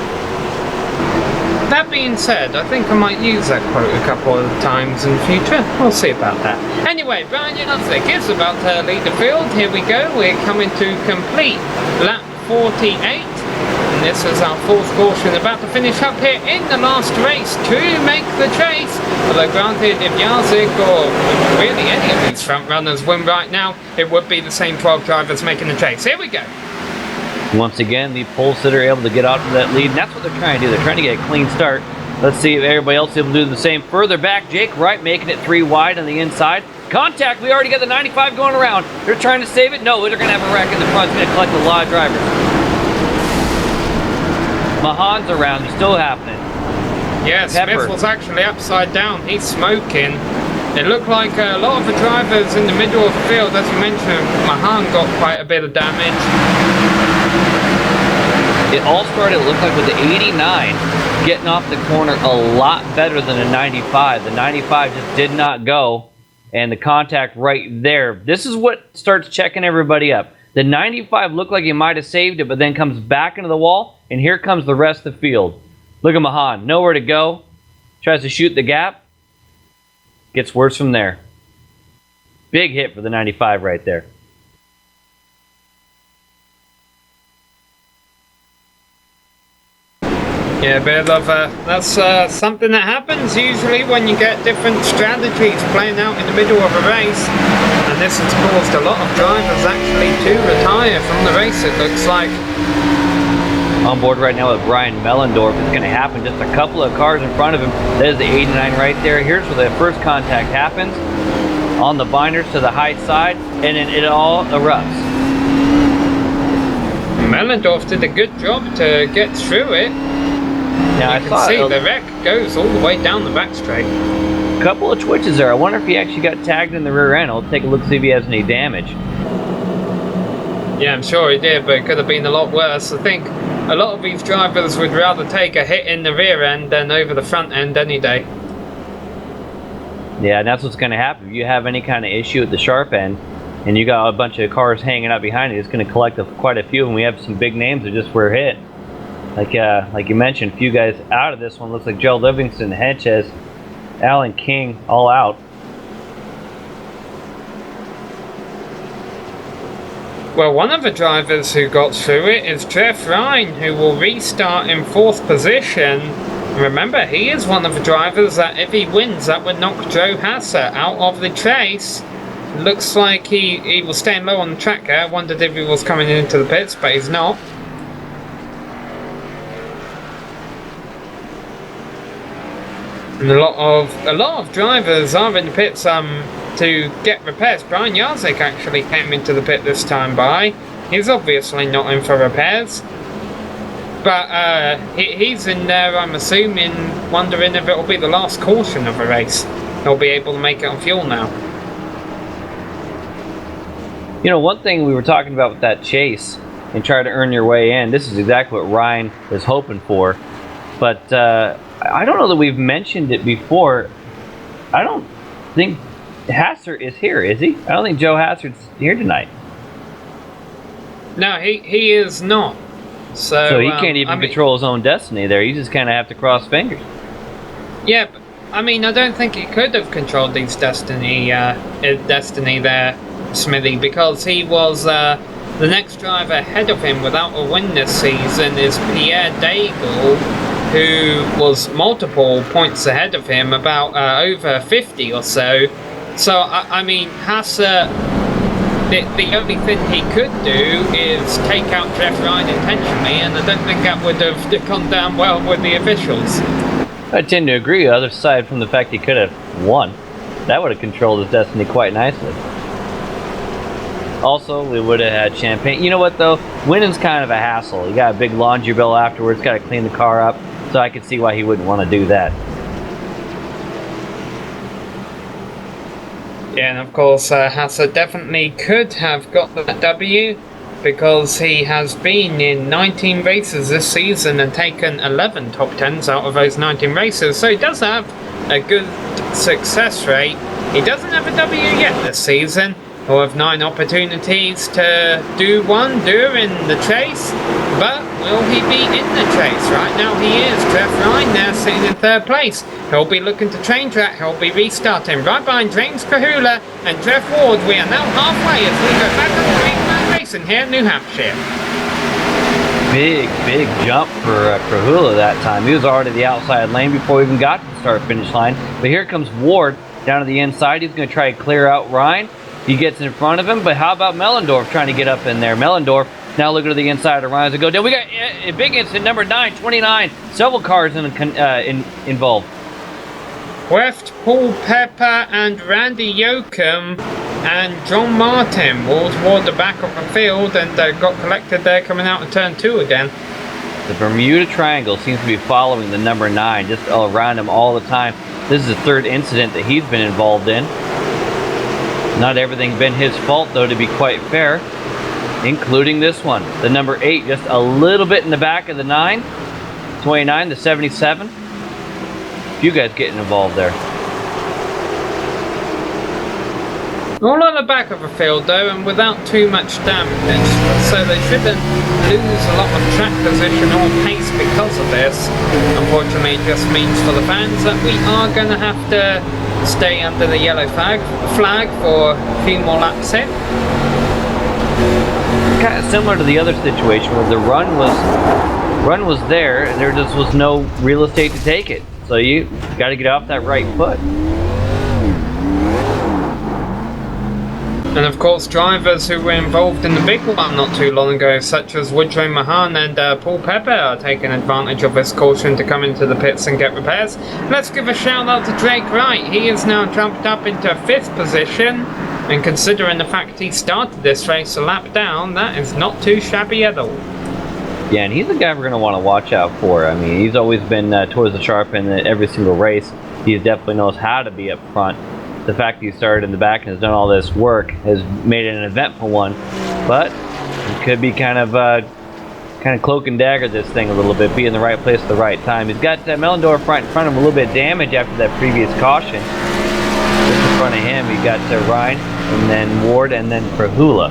That being said, I think I might use that quote a couple of times in the future. We'll see about that. Anyway, Brian Janzik is about to lead the field. Here we go. We're coming to complete lap 48. And this is our fourth caution, about to finish up here in the last race to make the chase. Although granted, if Janzik or really any of these front runners win right now, it would be the same 12 drivers making the chase. Here we go. Once again, the pole sitter able to get out to that lead, and that's what they're trying to do. They're trying to get a clean start. Let's see if everybody else is able to do the same. Further back, Jake Wright making it 3 wide on the inside. Contact, we already got the 95 going around. They're trying to save it. No, they're going to have a wreck in the front. It's going to collect a lot of drivers. Mahan's around, it's still happening. Yeah, Smith was actually upside down. He's smoking. It looked like a lot of the drivers in the middle of the field, as you mentioned, Mahan got quite a bit of damage. It all started, it looked like, with the 89 getting off the corner a lot better than the 95. The 95 just did not go, and the contact right there. This is what starts checking everybody up. The 95 looked like he might have saved it, but then comes back into the wall, and here comes the rest of the field. Look at Mahan, nowhere to go. Tries to shoot the gap. Gets worse from there. Big hit for the 95 right there. Yeah, a bit of that's something that happens usually when you get different strategies playing out in the middle of a race. And this has caused a lot of drivers actually to retire from the race, it looks like. On board right now with Brian Mellendorf. It's going to happen just a couple of cars in front of him. There's the 89 right there. Here's where the first contact happens. On the binders to the high side, and then it all erupts. Mellendorf did a good job to get through it. Now you can see the wreck goes all the way down the back straight. A couple of twitches there. I wonder if he actually got tagged in the rear end. I'll take a look, see if he has any damage. Yeah, I'm sure he did, but it could have been a lot worse. I think a lot of these drivers would rather take a hit in the rear end than over the front end any day. Yeah, and that's what's going to happen. If you have any kind of issue at the sharp end, and you got a bunch of cars hanging out behind you, it's going to collect quite a few, and we have some big names that just were hit. Like you mentioned, a few guys out of this one. Looks like Joe Livingston, Hedges, Alan King, all out. Well, one of the drivers who got through it is Jeff Ryan, who will restart in 4th position. Remember, he is one of the drivers that if he wins, that would knock Joe Hasser out of the chase. Looks like he was staying low on the track there. I wondered if he was coming into the pits, but he's not. And a lot of drivers are in the pits to get repairs. Brian Jarzik actually came into the pit this time by. He's obviously not in for repairs. But he's in there, I'm assuming, wondering if it'll be the last caution of the race. He'll be able to make it on fuel now. You know, one thing we were talking about with that chase and try to earn your way in, this is exactly what Ryan is hoping for. But I don't know that we've mentioned it before. I don't think Hasser is here, is he? I don't think Joe Hasser's here tonight. No, he is not. So he can't even control his own destiny there. You just kind of have to cross fingers. Yeah, but, I mean, I don't think he could have controlled his destiny there, Smithy, because he was the next driver ahead of him without a win this season is Pierre Daigle, who was multiple points ahead of him, about over 50 or so. So, I mean, Hasser, the only thing he could do is take out Jeff Ryan intentionally, and I don't think that would have gone down well with the officials. I tend to agree, aside from the fact he could have won. That would have controlled his destiny quite nicely. Also, we would have had champagne. You know what, though? Winning's kind of a hassle. You got a big laundry bill afterwards, got to clean the car up. So I could see why he wouldn't want to do that. Yeah, and of course, Hasser definitely could have got the W. because he has been in 19 races this season and taken 11 top 10s out of those 19 races, so he does have a good success rate. He doesn't have a W yet this season. He'll have 9 opportunities to do one during the chase, but will he be in the chase? Right now he is. Jeff Ryan there sitting in 3rd place. He'll be looking to change that. He'll be restarting right behind James Kahula and Jeff Ward. We are now halfway as we go back on the Green Line Racing here in New Hampshire. Big jump for Kahula that time. He was already the outside lane before we even got to the start-finish line. But here comes Ward down to the inside. He's going to try to clear out Ryan. He gets in front of him, but how about Mellendorf trying to get up in there? Mellendorf now looking to the inside of Ryan to go down. We got a big incident, number 9, 29. Several cars involved. West, Paul Pepper and Randy Yoakum and John Martin all toward the back of the field and got collected there coming out of turn 2 again. The Bermuda Triangle seems to be following the number 9 just around him all the time. This is the 3rd incident that he's been involved in. Not everything been his fault, though, to be quite fair, including this one. The number 8 just a little bit in the back of the 9. 29, the 77. A few guys getting involved there. All on the back of the field though, and without too much damage, so they shouldn't lose a lot of track position or pace because of this. Unfortunately, it just means for the fans that we are going to have to stay under the yellow flag for a few more laps in. Kind of similar to the other situation where the run was there just was no real estate to take it. So you got to get off that right foot. And of course, drivers who were involved in the big one not too long ago, such as Woodrow Mahan and Paul Pepper, are taking advantage of this caution to come into the pits and get repairs. Let's give a shout out to Drake Wright. He has now jumped up into 5th position, and considering the fact he started this race a lap down, that is not too shabby at all. Yeah, and he's a guy we're going to want to watch out for. I mean, he's always been towards the sharp end in every single race. He definitely knows how to be up front. The fact that he started in the back and has done all this work has made it an eventful one, but it could be kind of cloak and dagger this thing a little bit, be in the right place at the right time. He's got Mellendorf right in front of him, a little bit of damage after that previous caution. Just in front of him, he got Ryan, and then Ward, and then Prahula.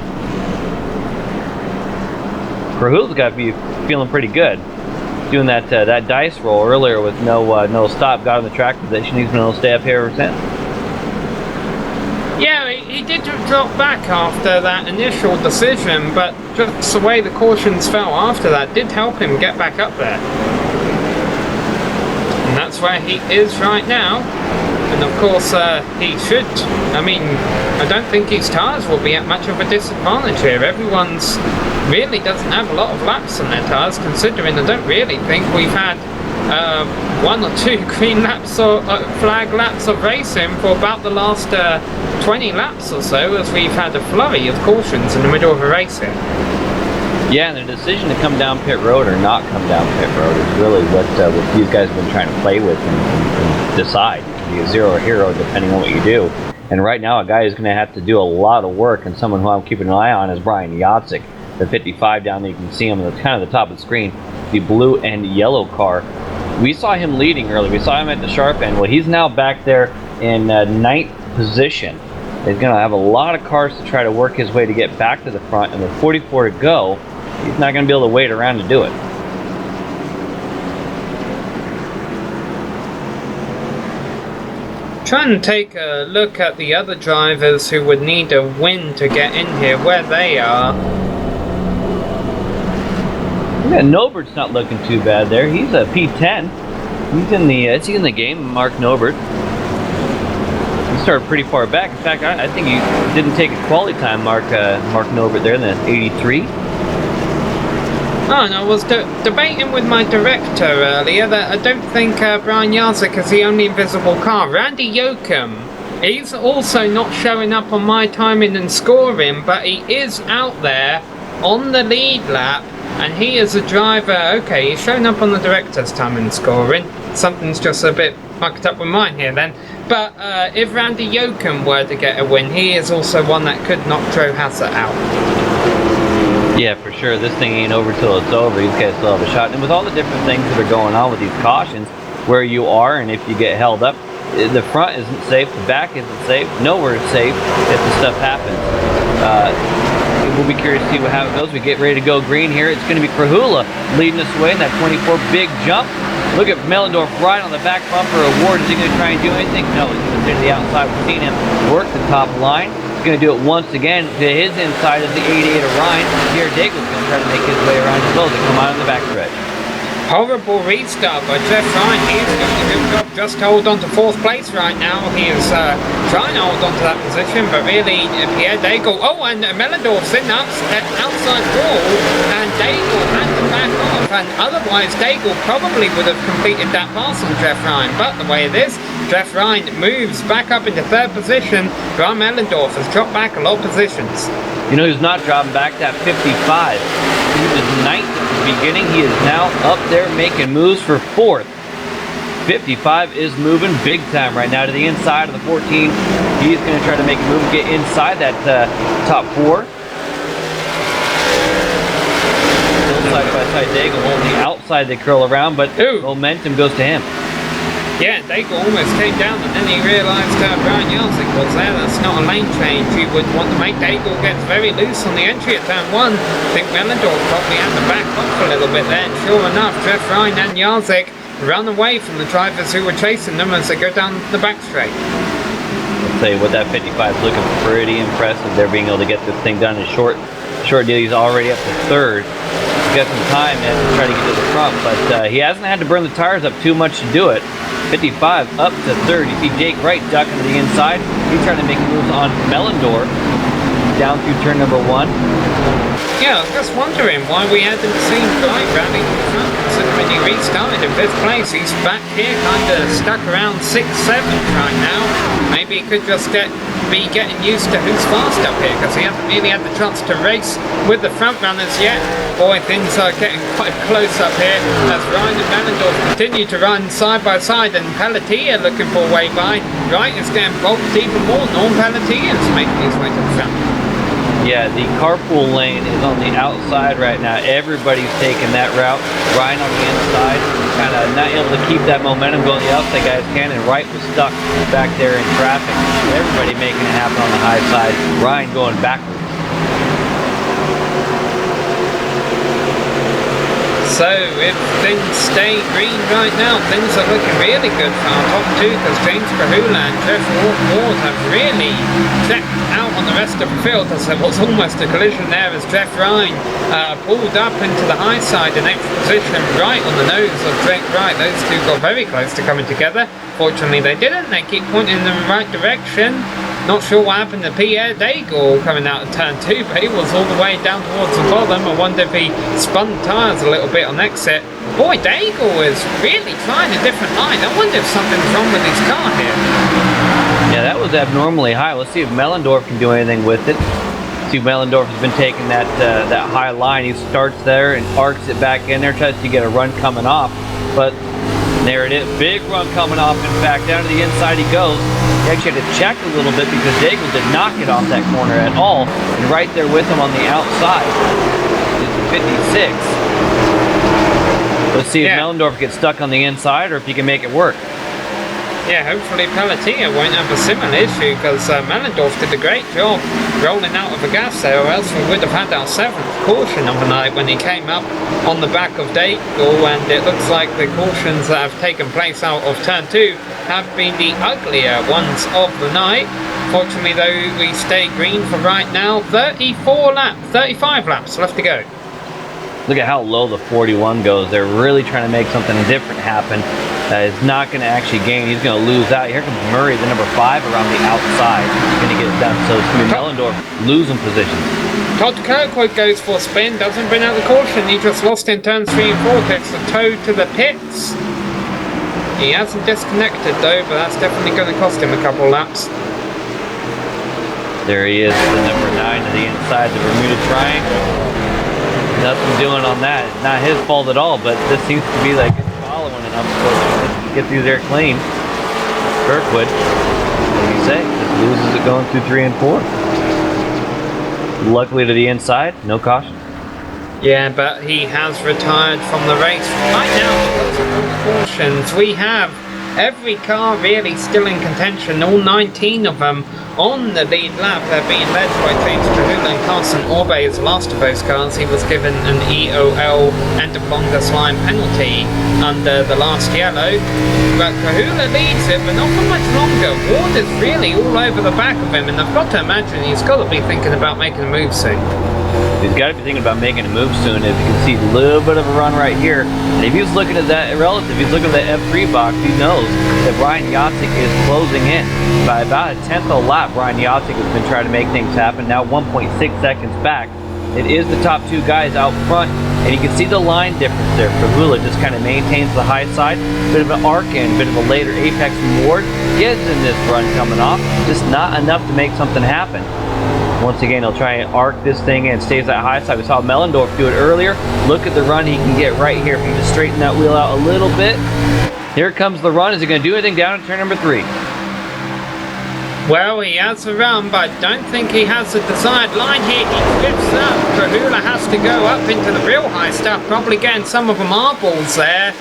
Prahula's got to be feeling pretty good. Doing that dice roll earlier with no stop, got in the track position. He's been able to stay up here ever since. Yeah, he did drop back after that initial decision, but just the way the cautions fell after that did help him get back up there. And that's where he is right now. And of course, he should. I mean, I don't think his tyres will be at much of a disadvantage here. Everyone's really doesn't have a lot of laps on their tyres, considering I don't really think we've had 1 or 2 green laps or flag laps of racing for about the last 20 laps or so, as we've had a flurry of cautions in the middle of a race here. Yeah, and the decision to come down pit road or not come down pit road is really what these guys have been trying to play with and decide. It can be a zero or hero depending on what you do. And right now, a guy who's going to have to do a lot of work, and someone who I'm keeping an eye on, is Brian Yatzik, the 55 down there. You can see him at kind of the top of the screen, the blue and yellow car. We saw him leading early. We saw him at the sharp end. Well, he's now back there in 9th position. He's going to have a lot of cars to try to work his way to get back to the front, and with 44 to go, he's not going to be able to wait around to do it. Trying to take a look at the other drivers who would need a win to get in here, where they are. Yeah, Nobert's not looking too bad there. He's a P10. He's in the game, Mark Nobert. He started pretty far back. In fact, I think he didn't take a quality time, Mark Nobert there in the 83. Oh, and I was debating with my director earlier that I don't think Brian Yatzik is the only invisible car. Randy Yoakum, he's also not showing up on my timing and scoring, but he is out there on the lead lap, and he is a driver. Okay, he's showing up on the director's timing and scoring. Something's just a bit mucked up with mine here then. But if Randy Yoakum were to get a win, he is also one that could knock Joe Hassett out. Yeah, for sure. This thing ain't over till it's over. These guys still have a shot. And with all the different things that are going on with these cautions, where you are and if you get held up, the front isn't safe, the back isn't safe, nowhere is safe if the stuff happens. We'll be curious to see how it goes. We get ready to go green here. It's going to be Krahula leading us away in that 24 big jump. Look at Mellendorf right on the back bumper of Ward. Is he going to try and do anything? No, he's going to stay to the outside. We've seen him work the top line. He's going to do it once again. To his inside is the 88 of Ryan. Here, Daigle's going to try to make his way around as well as come out on the back stretch. Horrible restart by Jeff Ryan. He is doing a good job just to hold on to 4th place right now. He is trying to hold on to that position, but really Pierre Daigle. Oh, and Mellendorf's in outside wall, and Daigle had to back off, and otherwise Daigle probably would have completed that pass on Jeff Ryan. But the way it is, Jeff Ryan moves back up into 3rd position. Graham Mellendorf has dropped back a lot of positions. You know who's not dropping back? That 55. He was 9th at the beginning. He is now up there making moves for 4th. 55 is moving big time right now to the inside of the 14. He's going to try to make a move and get inside that top 4. Still side by side Daigle on the outside. They curl around, but momentum goes to him. Yeah, Daigle almost came down, and then he realised Brian Yarzik was there. That's not a lane change you would want to make. Daigle gets very loose on the entry at turn 1. I think Mellendorf probably had to back off a little bit there. And sure enough, Jeff Ryan and Yarzik run away from the drivers who were chasing them as they go down the back straight. I'll tell you what, that 55 is looking pretty impressive. They're being able to get this thing done in short deal. He's already up to 3rd. He's got some time to try to get to the front, but he hasn't had to burn the tires up too much to do it. 55 up to 3rd. You see Jake Wright ducking to the inside. He's trying to make moves on Mellendorf down through turn number 1. Yeah, I was just wondering why we hadn't seen Wright rallying to the front, considering he restarted in 5th place. He's back here, kind of stuck around 6th, 7th right now. Maybe he could just be getting used to who's fast up here, because he hasn't really had the chance to race with the front runners yet. Boy, things are getting quite close up here as Ryan and Mellendorf continue to run side by side, and Pelletier looking for a way by. Wright is getting bolted even more. Norm Pelletier is making his way to the front. Yeah, the carpool lane is on the outside right now. Everybody's taking that route. Ryan on the inside, kind of not able to keep that momentum going. The outside guys can, and Wright was stuck back there in traffic. Everybody making it happen on the high side. Ryan going backwards. So if things stay green right now, things are looking really good for our top 2, because James Krahula and Jeff Ward have really checked out on the rest of the field, as there was almost a collision there as Jeff Ryan pulled up into the high side in extra position right on the nose of Jake Wright. Those two got very close to coming together. Fortunately they didn't. They keep pointing in the right direction. Not sure what happened to Pierre Daigle coming out of turn 2, but he was all the way down towards the bottom. I wonder if he spun tyres a little bit on exit. Boy, Daigle is really trying a different line. I wonder if something's wrong with his car here. Yeah, that was abnormally high. Let's see if Mellendorf can do anything with it. See, Mellendorf has been taking that high line. He starts there and arcs it back in there, tries to get a run coming off, but there it is. Big run coming off. In fact, down to the inside he goes. He actually had to check a little bit because Daigle did not get off that corner at all. And right there with him on the outside is 56. Let's see if Mellendorf gets stuck on the inside or if he can make it work. Yeah, hopefully Pelletier won't have a similar issue, because Mellendorf did a great job rolling out of the gas there, or else we would have had our 7th caution of the night when he came up on the back of Daigle, and it looks like the cautions that have taken place out of turn 2 have been the uglier ones of the night. Fortunately though, we stay green for right now. 35 laps left to go. Look at how low the 41 goes. They're really trying to make something different happen. Is not going to actually gain. He's going to lose out. Here comes Murray, the number 5, around the outside. He's going to get it done. So it's going to be Mellendorf losing position. Todd Kirkwood goes for a spin, doesn't bring out the caution. He just lost in turns 3 and 4, takes the toe to the pits. He hasn't disconnected though, but that's definitely going to cost him a couple laps. There he is, the number 9 to the inside, the Bermuda Triangle. Nothing doing on that. Not his fault at all, but this seems to be like following enough to get through there clean. Kirkwood, what do you say? Just loses it going through 3 and 4. Luckily to the inside, no caution. Yeah, but he has retired from the race. Right now, because of all cautions, we have every car really still in contention, all 19 of them on the lead lap. They're being led by James Trahula and Carson Orbe as the last of those cars. He was given an EOL end of longest line penalty under the last yellow. But Trahula leads it, but not for much longer. Ward is really all over the back of him, and I've got to imagine he's got to be thinking about making a move soon. He's got to be thinking about making a move soon. As you can see, a little bit of a run right here. And if he's looking at that relative, he's looking at that F3 box, he knows that Brian Yachik is closing in. By about a tenth of a lap, Brian Yachik has been trying to make things happen. Now 1.6 seconds back. It is the top two guys out front, and you can see the line difference there. Trahula just kind of maintains the high side. Bit of an arc in, bit of a later apex from Ward. Gets in this run coming off, just not enough to make something happen. Once again, he'll try and arc this thing and stays that high side. We saw Mellendorf do it earlier. Look at the run he can get right here. If you just straighten that wheel out a little bit. Here comes the run. Is he going to do anything down at turn number 3? Well, he has a run, but I don't think he has the desired line here. He drifts up. Trahula has to go up into the real high stuff, probably getting some of the marbles there,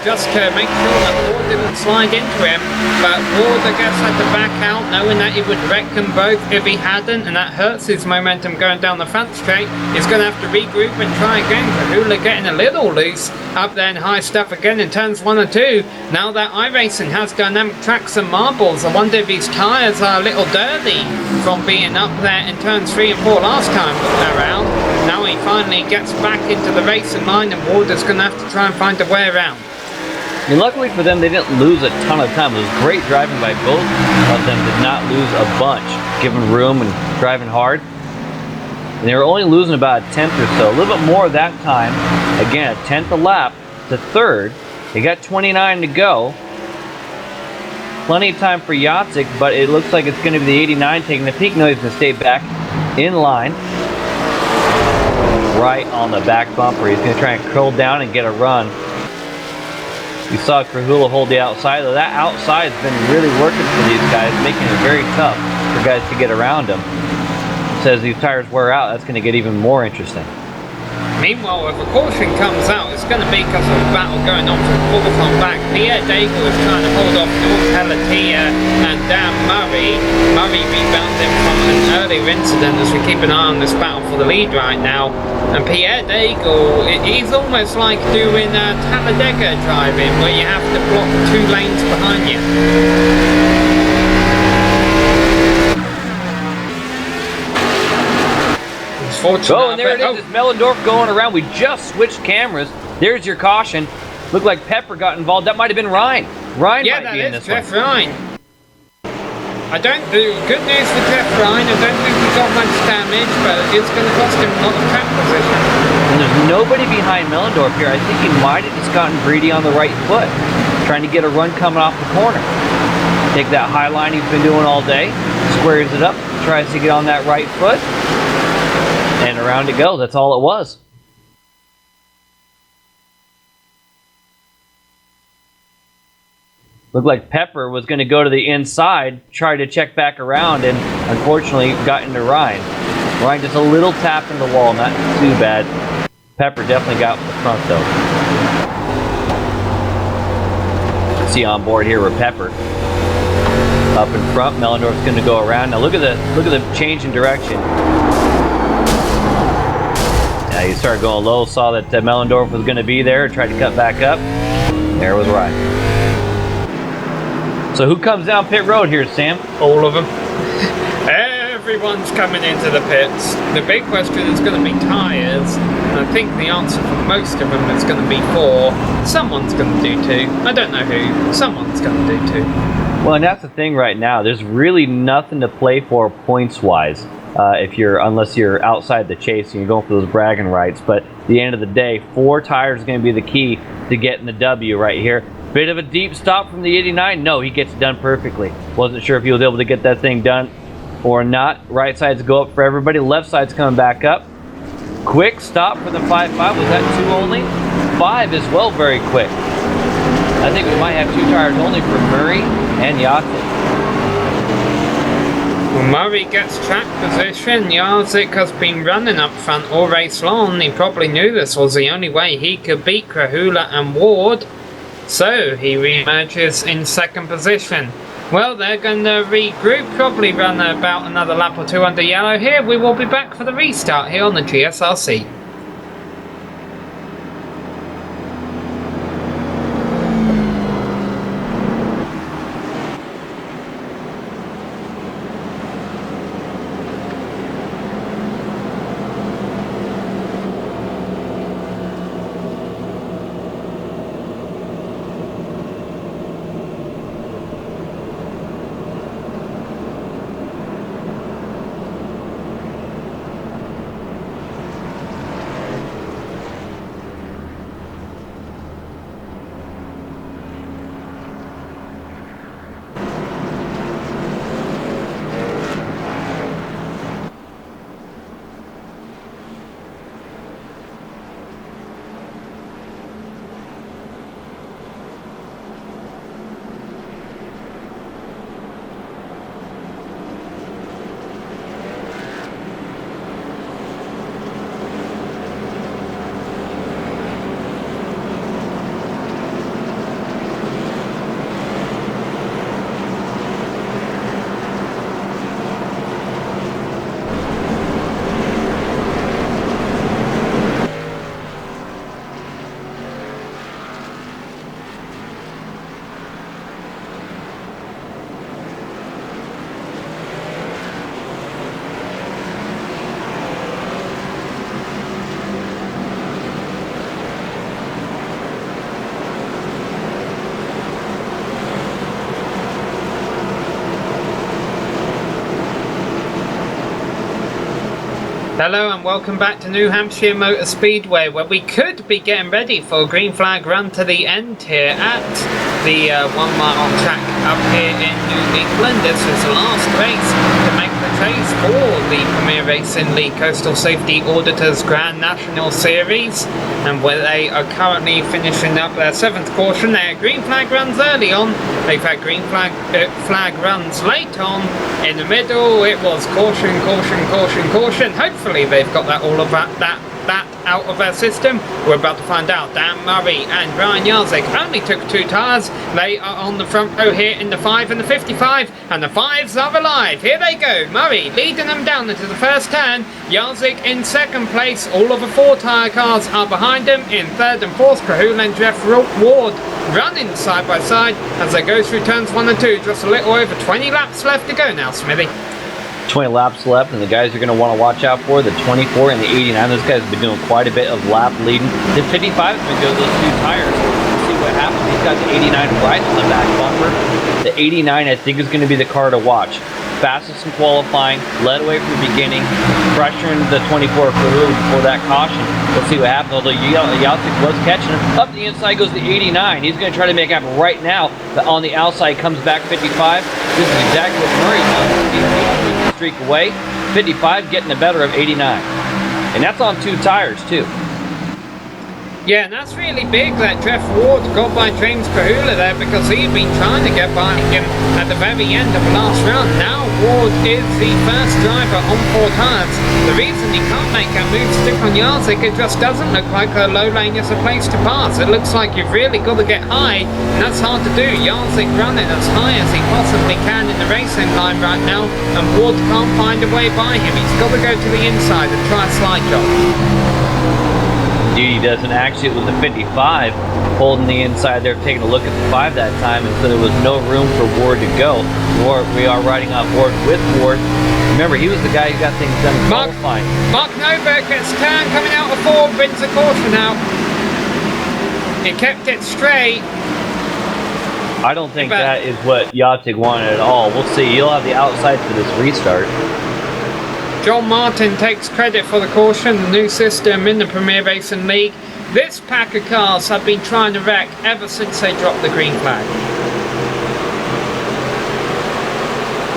just to make sure that Ward didn't slide into him. But Ward, I guess, had to back out, knowing that he would wreck them both if he hadn't, and that hurts his momentum going down the front straight. He's going to have to regroup and try again. Trahula getting a little loose up there in high stuff again in turns 1 and 2. Now that iRacing has dynamic tracks and marbles, I wonder if his tyres are a little dirty from being up there in turns 3 and 4 last time around. Now he finally gets back into the racing line, and Ward is going to have to try and find a way around. And luckily for them, they didn't lose a ton of time. It was great driving by both of them, did not lose a bunch, giving room and driving hard. And they were only losing about a tenth or so, a little bit more that time. Again, a tenth a lap to third. They got 29 to go. Plenty of time for Yachik, but it looks like it's going to be the 89 taking the peak. No, he's going to stay back in line. Right on the back bumper. He's going to try and curl down and get a run. You saw Trahula hold the outside, though that outside has been really working for these guys, making it very tough for guys to get around him. So as these tires wear out, that's going to get even more interesting. Meanwhile, if a caution comes out, it's going to be because of a battle going on from fourth on back. Pierre Daigle is trying to hold off North Pelletier and Dan Murray. Murray rebounding from an earlier incident as we keep an eye on this battle for the lead right now. And Pierre Daigle, he's almost like doing Talladega driving, where you have to block 2 lanes behind you. Oh, and there it is. It's Mellendorf going around. We just switched cameras. There's your caution. Looked like Pepper got involved. That might have been Ryan. Ryan might be in this one. Jeff Ryan. I don't do good news for Jeff Ryan. I don't think he got much damage, but it's going to cost him a lot of track position. And there's nobody behind Mellendorf here. I think he might have just gotten greedy on the right foot, trying to get a run coming off the corner. Take that high line he's been doing all day, squares it up, tries to get on that right foot. And around it goes. That's all it was. Looked like Pepper was going to go to the inside, try to check back around, and unfortunately got into Ryan. Ryan just a little tap in the wall, not too bad. Pepper definitely got the front though. See on board here with Pepper. Up in front, Mellendorf's going to go around. Now look at the change in direction. He started going low, saw that Mellendorf was going to be there, tried to cut back up. There was Ryan. So who comes down pit road here, Sam? All of them. Everyone's coming into the pits. The big question is going to be tyres, and I think the answer for most of them is going to be 4. Someone's going to do 2. I don't know who. Someone's going to do 2. Well, and that's the thing right now. There's really nothing to play for points-wise. Unless you're outside the chase and you're going for those bragging rights. But at the end of the day, 4 tires is going to be the key to getting the W right here. Bit of a deep stop from the 89. No, he gets it done perfectly. Wasn't sure if he was able to get that thing done or not. Right sides go up for everybody. Left side's coming back up. Quick stop for the 5.5. Was that 2 only? 5 as well, very quick. I think we might have 2 tires only for Murray and Yachik. Well, Murray gets track position. Jarzik has been running up front all race long. He probably knew this was the only way he could beat Krahula and Ward. So he re-emerges in second position. Well, they're going to regroup, probably run about another lap or two under yellow here. We will be back for the restart here on the GSRC. Hello and welcome back to New Hampshire Motor Speedway, where we could be getting ready for a green flag run to the end here at the 1 mile track up here in New England. This is the last race to make the chase for the Premier Racing League Coastal Safety Auditors Grand National Series, and where they are currently finishing up their 7th caution. They had green flag runs early on, they've had green flag runs late on. In the middle it was caution, caution, caution, caution. Hopefully they've got that all of that out of their system. We're about to find out. Dan Murray and Ryan Jarzik only took 2 tyres. They are on the front row here in the 5 and the 55, and the 5s are alive. Here they go. Murray leading them down into the first turn. Jarzik in second place. All of the 4 tyre cars are behind him. In third and fourth, Krahula and Jeff Ward running side by side as they go through turns 1 and 2. Just a little over 20 laps left to go now, Smithy. 20 laps left, and the guys you're going to want to watch out for, the 24 and the 89. Those guys have been doing quite a bit of lap leading. The 55 has been good with those 2 tires. We'll see what happens. He's got the 89 right on the back bumper. The 89, I think, is going to be the car to watch. Fastest in qualifying, led away from the beginning, pressuring the 24 before that caution. We'll see what happens, although Jarzik was catching him. Up the inside goes the 89. He's going to try to make it happen right now, but on the outside comes back 55. This is exactly what Murray does. Streak away. 55 getting the better of 89. And that's on 2 tires, too. Yeah, and that's really big that Jeff Ward got by James Krahula there, because he'd been trying to get by him at the very end of the last round. Now Ward is the first driver on 4 tyres. The reason he can't make a move stick on Jarzik, it just doesn't look like a low lane is a place to pass. It looks like you've really got to get high, and that's hard to do. Jarzik running as high as he possibly can in the racing line right now, and Ward can't find a way by him. He's got to go to the inside and try a slide job. He doesn't actually. It was the 55 holding the inside there, taking a look at the 5 that time, and so there was no room for Ward to go. We are riding on board with Ward. Remember, he was the guy who got things done in qualifying. Mark Novak gets turned coming out of 4, brings a caution out. He kept it straight. I don't think that is what Jarzik wanted at all. We'll see. He'll have the outside for this restart. John Martin takes credit for the caution, the new system in the Premier Racing League. This pack of cars have been trying to wreck ever since they dropped the green flag.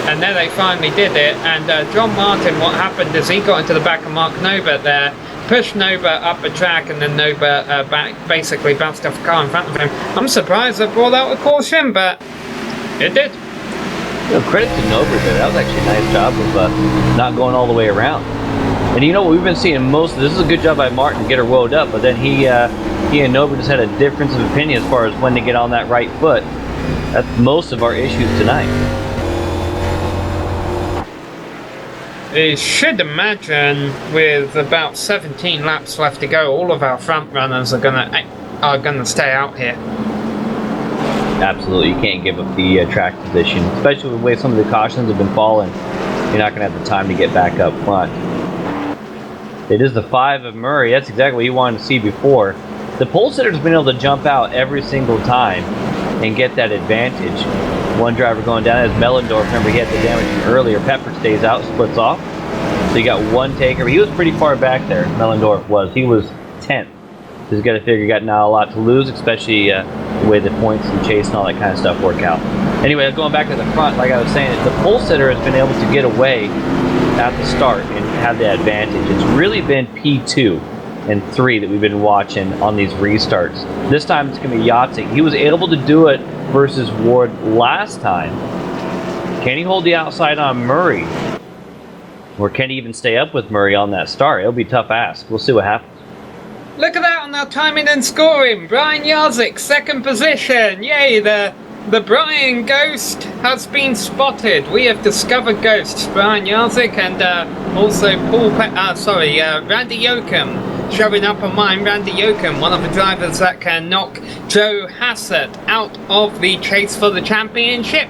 And then they finally did it, and John Martin, what happened is he got into the back of Mark Novak there, pushed Novak up the track, and then Novak basically bounced off the car in front of him. I'm surprised they brought out a caution, but it did. Credit to Nober there. That was actually a nice job of not going all the way around. And you know what we've been seeing most of this is a good job by Martin to get her woed up, but then he and Nober just had a difference of opinion as far as when to get on that right foot. That's most of our issues tonight. You should imagine with about 17 laps left to go, all of our front runners are gonna stay out here. Absolutely, you can't give up the track position, especially with the way some of the cautions have been falling. You're not going to have the time to get back up front. It is the 5 of Murray. That's exactly what you wanted to see before. The pole sitter's been able to jump out every single time and get that advantage. One driver going down is Mellendorf. Remember, he had the damage from earlier. Pepper stays out, splits off. So you got one taker. He was pretty far back there, Mellendorf was. He was 10th. So he's got to figure he got now a lot to lose, especially the way the points and chase and all that kind of stuff work out. Anyway, going back to the front, like I was saying, the pole sitter has been able to get away at the start and have the advantage. It's really been P2 and 3 that we've been watching on these restarts. This time it's going to be Yachtzik. He was able to do it versus Ward last time. Can he hold the outside on Murray? Or can he even stay up with Murray on that start? It'll be a tough ask. We'll see what happens. Look at that on our timing and scoring. Brian Yazik, second position. Yay, the Brian Ghost has been spotted. We have discovered ghosts. Brian Yazik and also Randy Yoakum showing up on mine. Randy Yoakum, one of the drivers that can knock Joe Hassett out of the chase for the championship.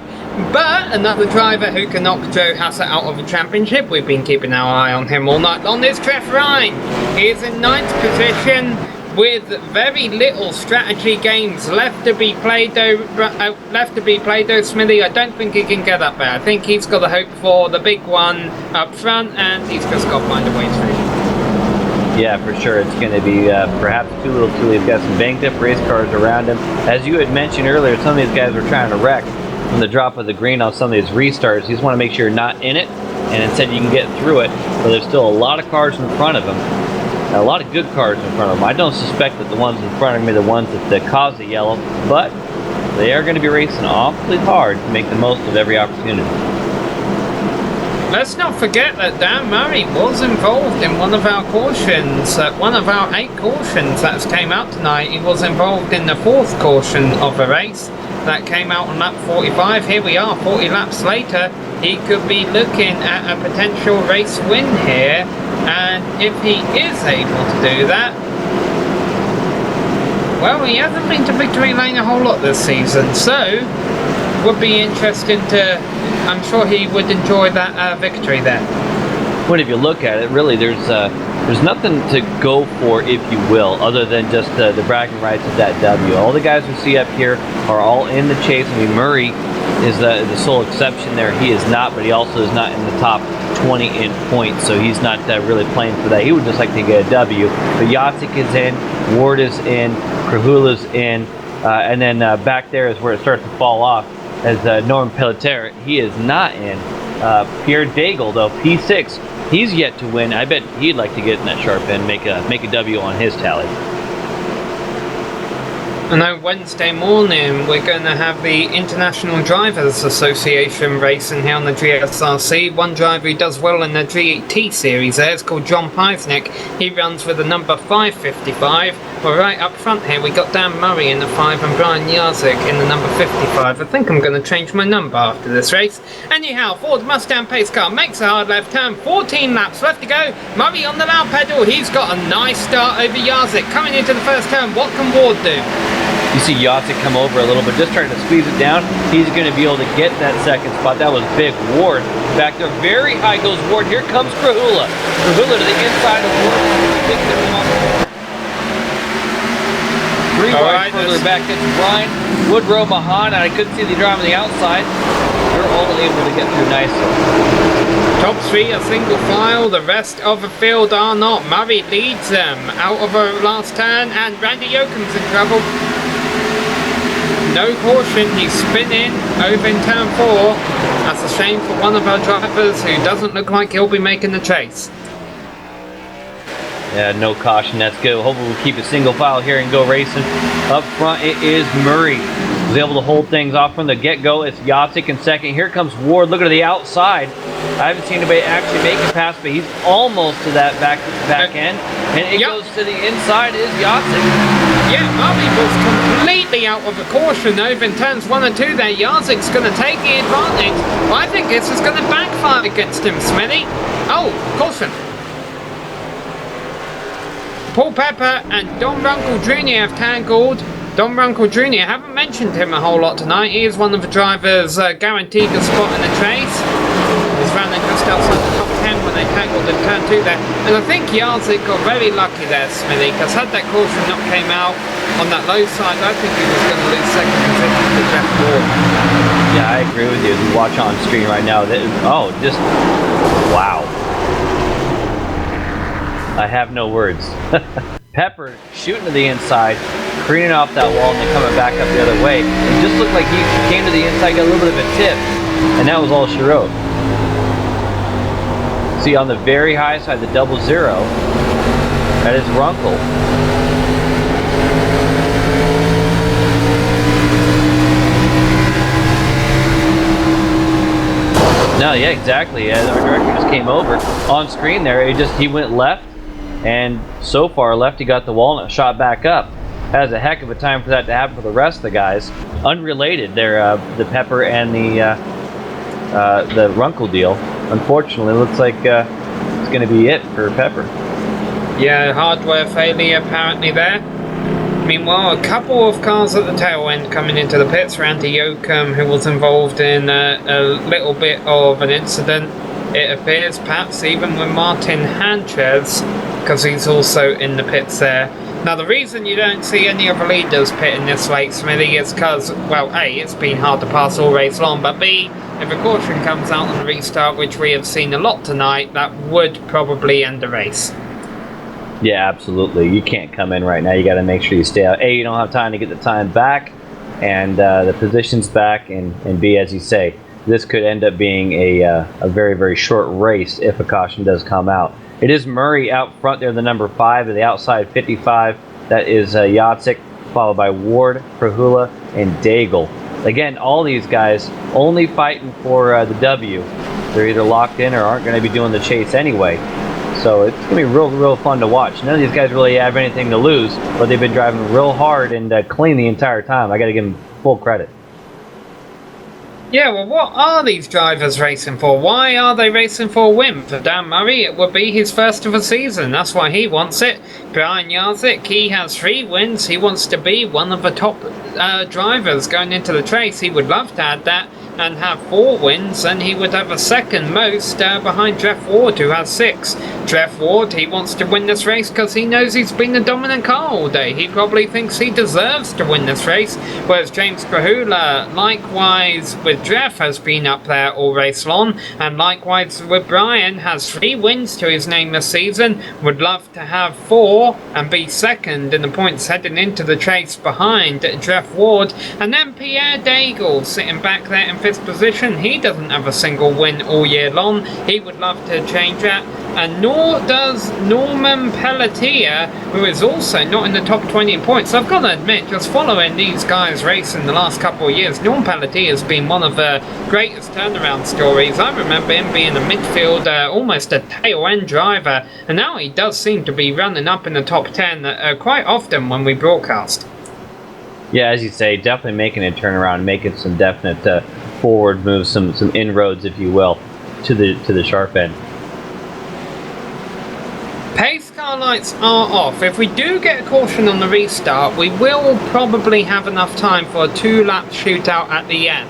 But another driver who can knock Joe Hassett out of the championship, we've been keeping our eye on him all night long, is Trev Ryan. He is in 9th position with very little strategy games left to be played though, Smithy. I don't think he can get up there. I think he's got to hope for the big one up front, and he's just got to find a way through. Yeah, for sure. It's going to be perhaps too little too late. He's got some banged up race cars around him. As you had mentioned earlier, some of these guys were trying to wreck from the drop of the green on some of these restarts. You just want to make sure you're not in it, and instead you can get through it. But there's still a lot of cars in front of him. A lot of good cars in front of him. I don't suspect that the ones in front of me are the ones that cause the yellow, but they are going to be racing awfully hard to make the most of every opportunity. Let's not forget that Dan Murray was involved in one of our cautions, one of our 8 cautions that came out tonight. He was involved in the 4th caution of the race that came out on lap 45. Here we are, 40 laps later. He could be looking at a potential race win here, and if he is able to do that, well, he hasn't been to victory lane a whole lot this season, so would be interesting to, I'm sure he would enjoy that victory there. When if you look at it, really there's nothing to go for, if you will, other than just the bragging rights of that W. All the guys we see up here are all in the chase. I mean, Murray is the sole exception there. He is not, but he also is not in the top 20 in points, so he's not really playing for that. He would just like to get a W. But Yachtzik is in, Ward is in, Krahula's in, and then back there is where it starts to fall off as Norm Pelletier. He is not in. Pierre Daigle, though, P6, he's yet to win. I bet he'd like to get in that sharp end, make a W on his tally. And on Wednesday morning, we're going to have the International Drivers Association racing here on the GSRC. One driver who does well in the GT series there is called John Peisnick. He runs with the number 555. Well, right up front here, we got Dan Murray in the 5 and Brian Yazik in the number 55. I think I'm going to change my number after this race. Anyhow, Ford Mustang pace car makes a hard left turn. 14 laps left to go. Murray on the loud pedal. He's got a nice start over Yazik. Coming into the first turn, what can Ward do? You see Yachtzik come over a little bit, just trying to squeeze it down. He's going to be able to get that second spot. That was big. Ward back there. Very high goes Ward. Here comes Krahula. Krahula to the inside of Ward. Three wide further back. It's Brian, Woodrow, Mahan, and I couldn't see the driver on the outside. They're all able to get through nicely. Top 3 are single file, the rest of the field are not. Murray leads them out of a last turn, and Randy Yoakum's in trouble. No caution, he's spinning over in turn 4. That's a shame for one of our drivers who doesn't look like he'll be making the chase. Yeah, no caution. That's good. Hopefully we'll keep a single file here and go racing. Up front, it is Murray. Was able to hold things off from the get-go. It's Yatsik in second. Here comes Ward. Look at the outside. I haven't seen anybody actually make a pass, but he's almost to that back end. And it goes to the inside is Yatsik. Yeah, Murray was completely out of the caution over in turns 1 and 2 there. Yazik's going to take the advantage. I think this is going to backfire against him, Smithy. Oh, caution. Paul Pepper and Don Runkle Jr. have tangled. Don Runkle Jr. haven't mentioned him a whole lot tonight. He is one of the drivers guaranteed a spot in the chase. He's running just outside the top 10 when they tangled in turn 2 there. And I think Yazik got very lucky there, Smithy, because had that caution not came out on that low side, I think he was going to lose second position to Jeff Ward. Yeah, I agree with you. As we watch on screen right now, just wow. I have no words. Pepper shooting to the inside, careening off that wall, and then coming back up the other way. It just looked like he came to the inside, got a little bit of a tip, and that was all she wrote. See on the very high side, the 0-0, that is Runkle. No, yeah, exactly. As our director just came over on screen there, he went left. And so far left, he got the walnut shot back up. That was a heck of a time for that to happen for the rest of the guys. Unrelated, they're the Pepper and the Runkle deal. Unfortunately, looks like it's going to be it for Pepper. Yeah, hardware failure apparently there. Meanwhile, a couple of cars at the tail end coming into the pits. Randy Yoakum, who was involved in a little bit of an incident, it appears, perhaps even with Martin Hanchez, because he's also in the pits there. Now, the reason you don't see any of the leaders pitting this late, Smithy, is because, well, A, it's been hard to pass all race long, but B, if a caution comes out on the restart, which we have seen a lot tonight, that would probably end the race. Yeah, absolutely. You can't come in right now. You got to make sure you stay out. A, you don't have time to get the time back, and the positions back, and B, as you say, this could end up being a very, very short race if a caution does come out. It is Murray out front there, the number 5 of the outside 55. That is Yatsik, followed by Ward, Prahula, and Daigle. Again, all these guys only fighting for the W. They're either locked in or aren't going to be doing the chase anyway. So it's going to be real, real fun to watch. None of these guys really have anything to lose, but they've been driving real hard and clean the entire time. I got to give them full credit. Yeah, well, what are these drivers racing for? Why are they racing for a win? For Dan Murray, it would be his first of the season. That's why he wants it. Brian Yazik, he has 3 wins. He wants to be one of the top drivers going into the race. He would love to add that and have 4 wins, and he would have a second most behind Jeff Ward, who has 6. Jeff Ward, he wants to win this race because he knows he's been the dominant car all day. He probably thinks he deserves to win this race, whereas James Krahula, likewise with Jeff, has been up there all race long, and likewise with Brian, has 3 wins to his name this season, would love to have 4 and be second in the points heading into the chase behind Jeff Ward. And then Pierre Daigle sitting back there in 5th position. He doesn't have a single win all year long. He would love to change that, and nor does Norman Pelletier, who is also not in the top 20 in points. I've got to admit, just following these guys racing the last couple of years, Norman Pelletier has been one of the greatest turnaround stories. I remember him being a midfield, almost a tail end driver, and now he does seem to be running up in the top 10 quite often when we broadcast. Yeah, as you say, definitely making a turnaround, making some definite forward moves, some inroads, if you will, to the sharp end. Pace car lights are off. If we do get a caution on the restart, we will probably have enough time for a 2-lap shootout at the end.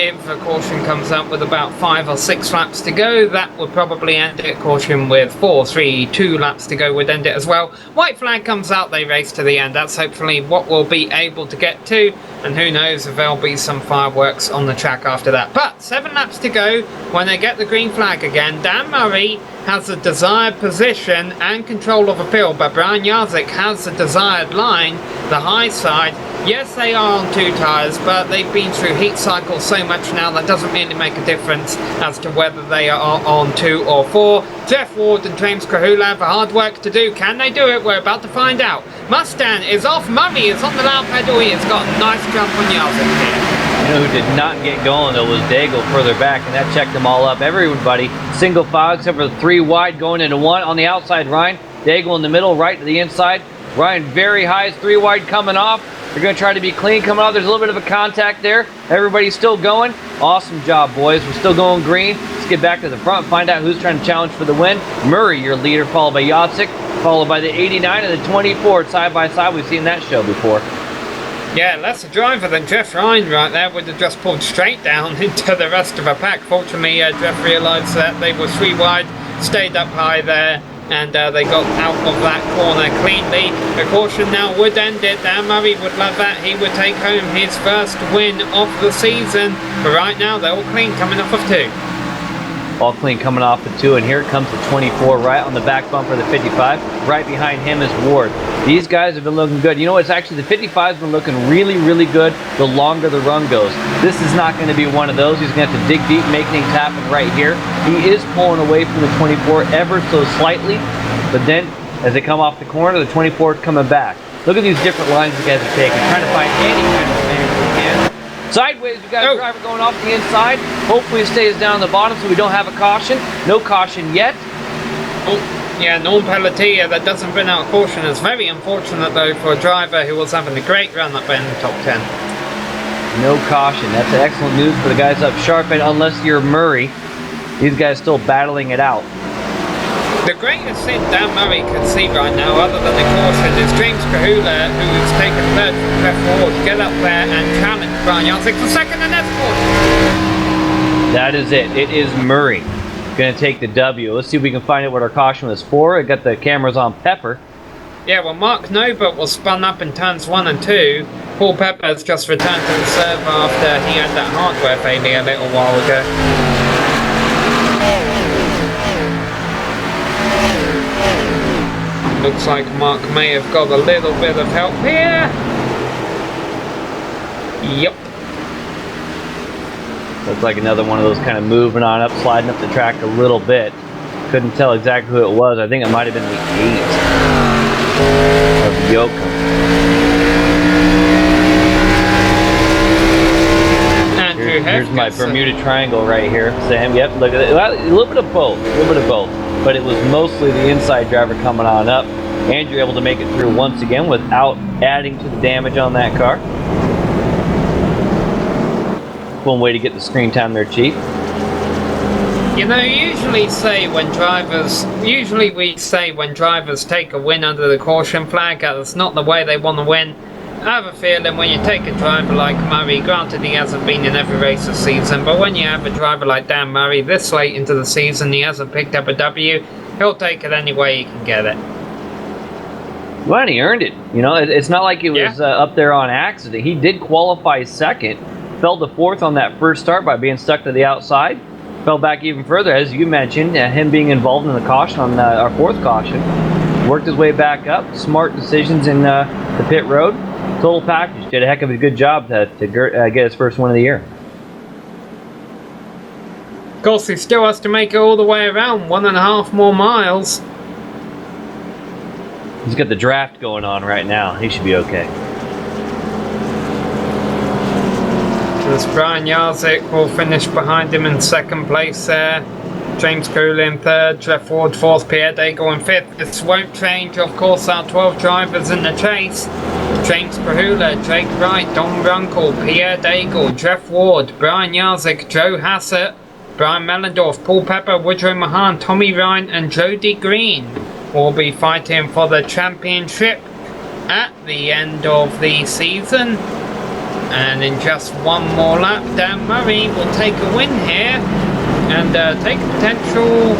If a caution comes up with about 5 or 6 laps to go, that would probably end it. Caution with 4, 3, 2 laps to go would end it as well. White flag comes out, they race to the end. That's hopefully what we'll be able to get to, and who knows if there'll be some fireworks on the track after that. But 7 laps to go when they get the green flag again. Dan Murray has the desired position and control of the field, but Brian Yazik has the desired line, the high side, Yes, they are on 2 tyres, but they've been through heat cycles so much now that doesn't really make a difference as to whether they are on 2 or 4. Jeff Ward and James Kahula have hard work to do. Can they do it? We're about to find out. Mustang is off. Murray is on the loud pedal. He has got a nice jump on Yazek here. You know who did not get going though was Daigle further back, and that checked them all up. Everybody single file except for the 3 wide going into 1 on the outside. Ryan, Daigle in the middle, right to the inside. Ryan very high, 3 wide coming off. They're going to try to be clean coming off. There's a little bit of a contact there. Everybody's still going. Awesome job, boys. We're still going green. Let's get back to the front, find out who's trying to challenge for the win. Murray, your leader, followed by Yatsik, followed by the 89 and the 24 side by side. We've seen that show before. Yeah, less a driver than Jeff Ryan right there would have just pulled straight down into the rest of the pack. Fortunately, Jeff realised that they were 3 wide, stayed up high there, and they got out of that corner cleanly. The caution now would end it. Dan Murray would love that. He would take home his first win of the season. But right now, they're all clean coming off of 2. All clean coming off the 2, and here comes the 24 right on the back bumper of the 55. Right behind him is Ward. These guys have been looking good. You know, it's actually the 55's been looking really, really good the longer the run goes. This is not going to be one of those. He's going to have to dig deep, make things happen right here. He is pulling away from the 24 ever so slightly, but then as they come off the corner, the 24 is coming back. Look at these different lines the guys are taking, trying to find any kind of advantage they can. Sideways, we got a driver going off the inside. Hopefully it stays down the bottom so we don't have a caution. No caution yet. Oh, yeah, Norm Pelletier that doesn't bring out caution is very unfortunate though for a driver who was having a great run up in the top 10. No caution. That's excellent news for the guys up sharp, and unless you're Murray, these guys still battling it out. The greatest thing Dan Murray can see right now, other than the caution, is James Kahula, who's taken 3rd from Jeff Ward, get up there and challenge Brian Yancek for 2nd, and that's caution. That is it. It is Murray going to take the W. Let's see if we can find out what our caution was for. I got the cameras on Pepper. Yeah, well, Mark Nobert was spun up in turns 1 and 2. Paul Pepper has just returned to the serve after he had that hardware failure a little while ago. Looks like Mark may have got a little bit of help here. Yep. Looks like another one of those kind of moving on up, sliding up the track a little bit. Couldn't tell exactly who it was. I think it might have been the 8 of Yoakum. Here's my Bermuda Triangle right here, Sam. Yep, look at it. A little bit of both. But it was mostly the inside driver coming on up. Andrew able to make it through once again without adding to the damage on that car. One way to get the screen time there, Chief. You know, usually we say when drivers take a win under the caution flag, that's not the way they want to win. I have a feeling when you take a driver like Murray, granted he hasn't been in every race this season, but when you have a driver like Dan Murray this late into the season, he hasn't picked up a W, he'll take it any way he can get it. Well, he earned it. You know, it's not like he was up there on accident. He did qualify 2nd, fell to 4th on that first start by being stuck to the outside, fell back even further, as you mentioned, him being involved in the caution on our 4th caution, worked his way back up, smart decisions in the pit road. Total package. Did a heck of a good job to get his first win of the year. Of course, he still has to make it all the way around, 1.5 more miles. He's got the draft going on right now. He should be okay. This Brian Yazik will finish behind him in 2nd place there. James Cooley in 3rd, Jeff Ward 4th, Pierre Daigle in 5th. This won't change, of course, our 12 drivers in the chase. James Kahula, Jake Wright, Don Runkle, Pierre Daigle, Jeff Ward, Brian Yazik, Joe Hassett, Brian Mellendorf, Paul Pepper, Woodrow Mahan, Tommy Ryan and Jody Green will be fighting for the championship at the end of the season. And in just one more lap, Dan Murray will take a win here and take a potential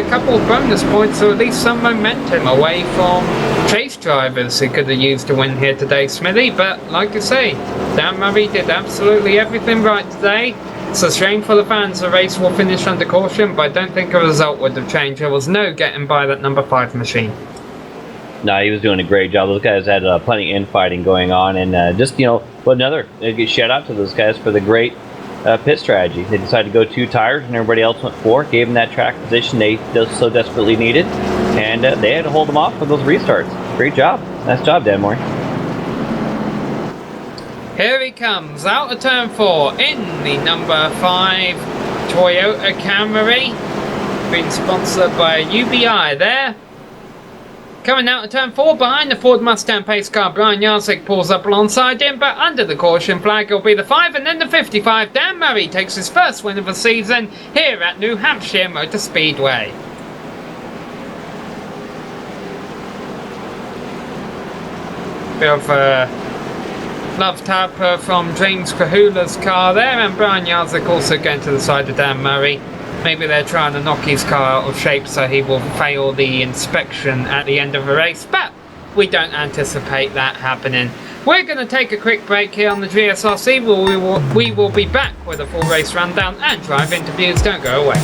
couple of bonus points, or at least some momentum away from chase drivers who could have used a win here today, Smithy. But like I say, Dan Murray did absolutely everything right today. It's a shame for the fans. The race will finish under caution, but I don't think a result would have changed. There was no getting by that number 5 machine. No, he was doing a great job. Those guys had plenty of infighting going on, and just another shout out to those guys for the great pit strategy. They decided to go 2 tires, and everybody else went 4. Gave them that track position they so desperately needed, and they had to hold them off for those restarts. Great job. Nice job, Danmore. Here he comes, out of turn 4, in the number 5 Toyota Camry, being sponsored by UBI there. Coming out of turn 4 behind the Ford Mustang pace car, Brian Jarzik pulls up alongside him, but under the caution flag will be the 5, and then the 55. Dan Murray takes his first win of the season here at New Hampshire Motor Speedway. Bit of love tap from James Kahula's car there, and Brian Jarzik also going to the side of Dan Murray. Maybe they're trying to knock his car out of shape so he will fail the inspection at the end of the race, but we don't anticipate that happening. We're going to take a quick break here on the GSRC. We will be back with a full race rundown and drive interviews. Don't go away.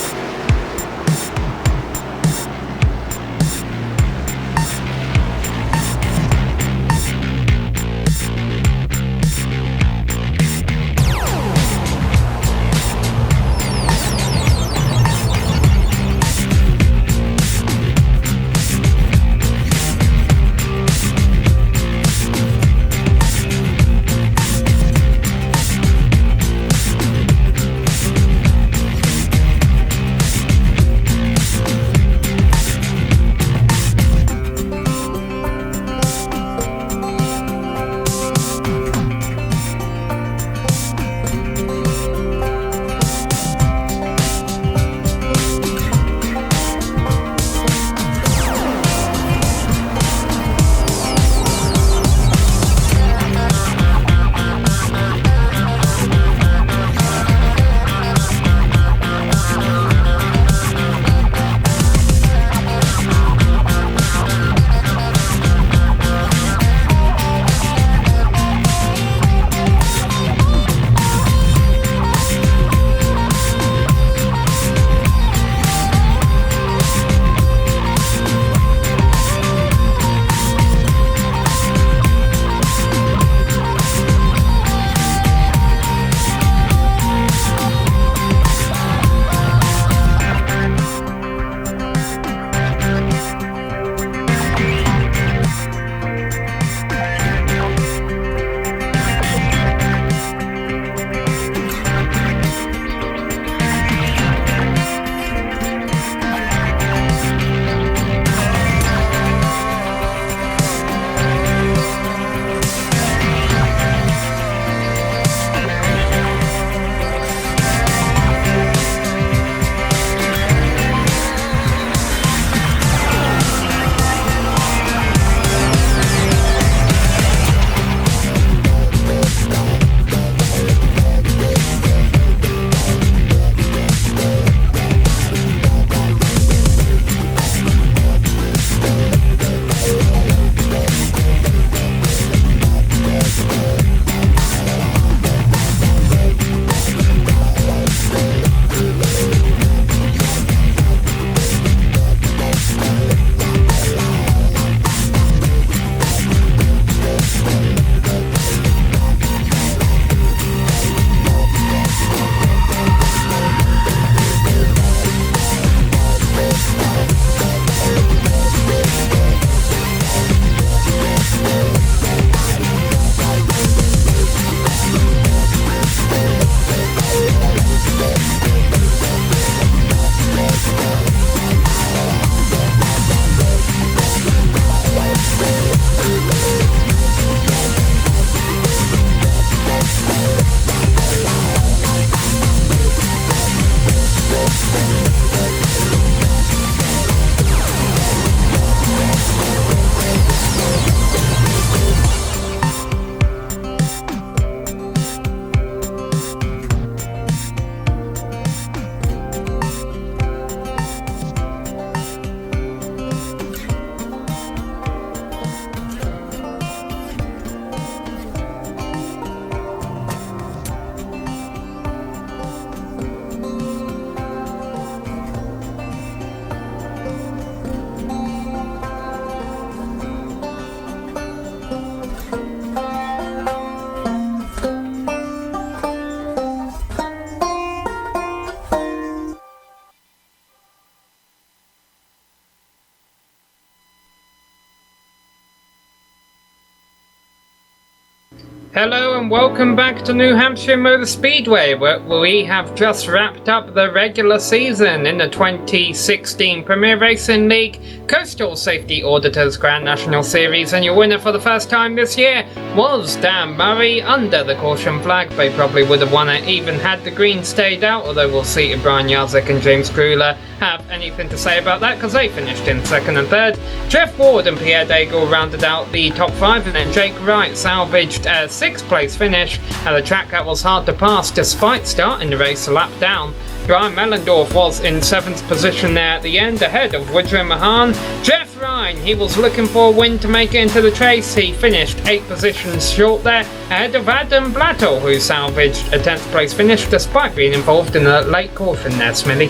Hello and welcome back to New Hampshire Motor Speedway, where we have just wrapped up the regular season in the 2016 Premier Racing League Coastal Safety Auditors Grand National Series, and your winner for the first time this year was Dan Murray under the caution flag. They probably would have won it even had the green stayed out, although we'll see if Brian Jarzik and James Gruler have anything to say about that, because they finished in second and third. Jeff Ward and Pierre Daigle rounded out the top five, and then Jake Wright salvaged a sixth place finish at a track that was hard to pass despite starting the race a lap down. Brian Mellendorf was in seventh position there at the end, ahead of Woodrow Mahan. Jeff Ryan, he was looking for a win to make it into the chase. He finished 8 positions short there, ahead of Adam Blattel, who salvaged a 10th place finish despite being involved in a late caution there, Smithy.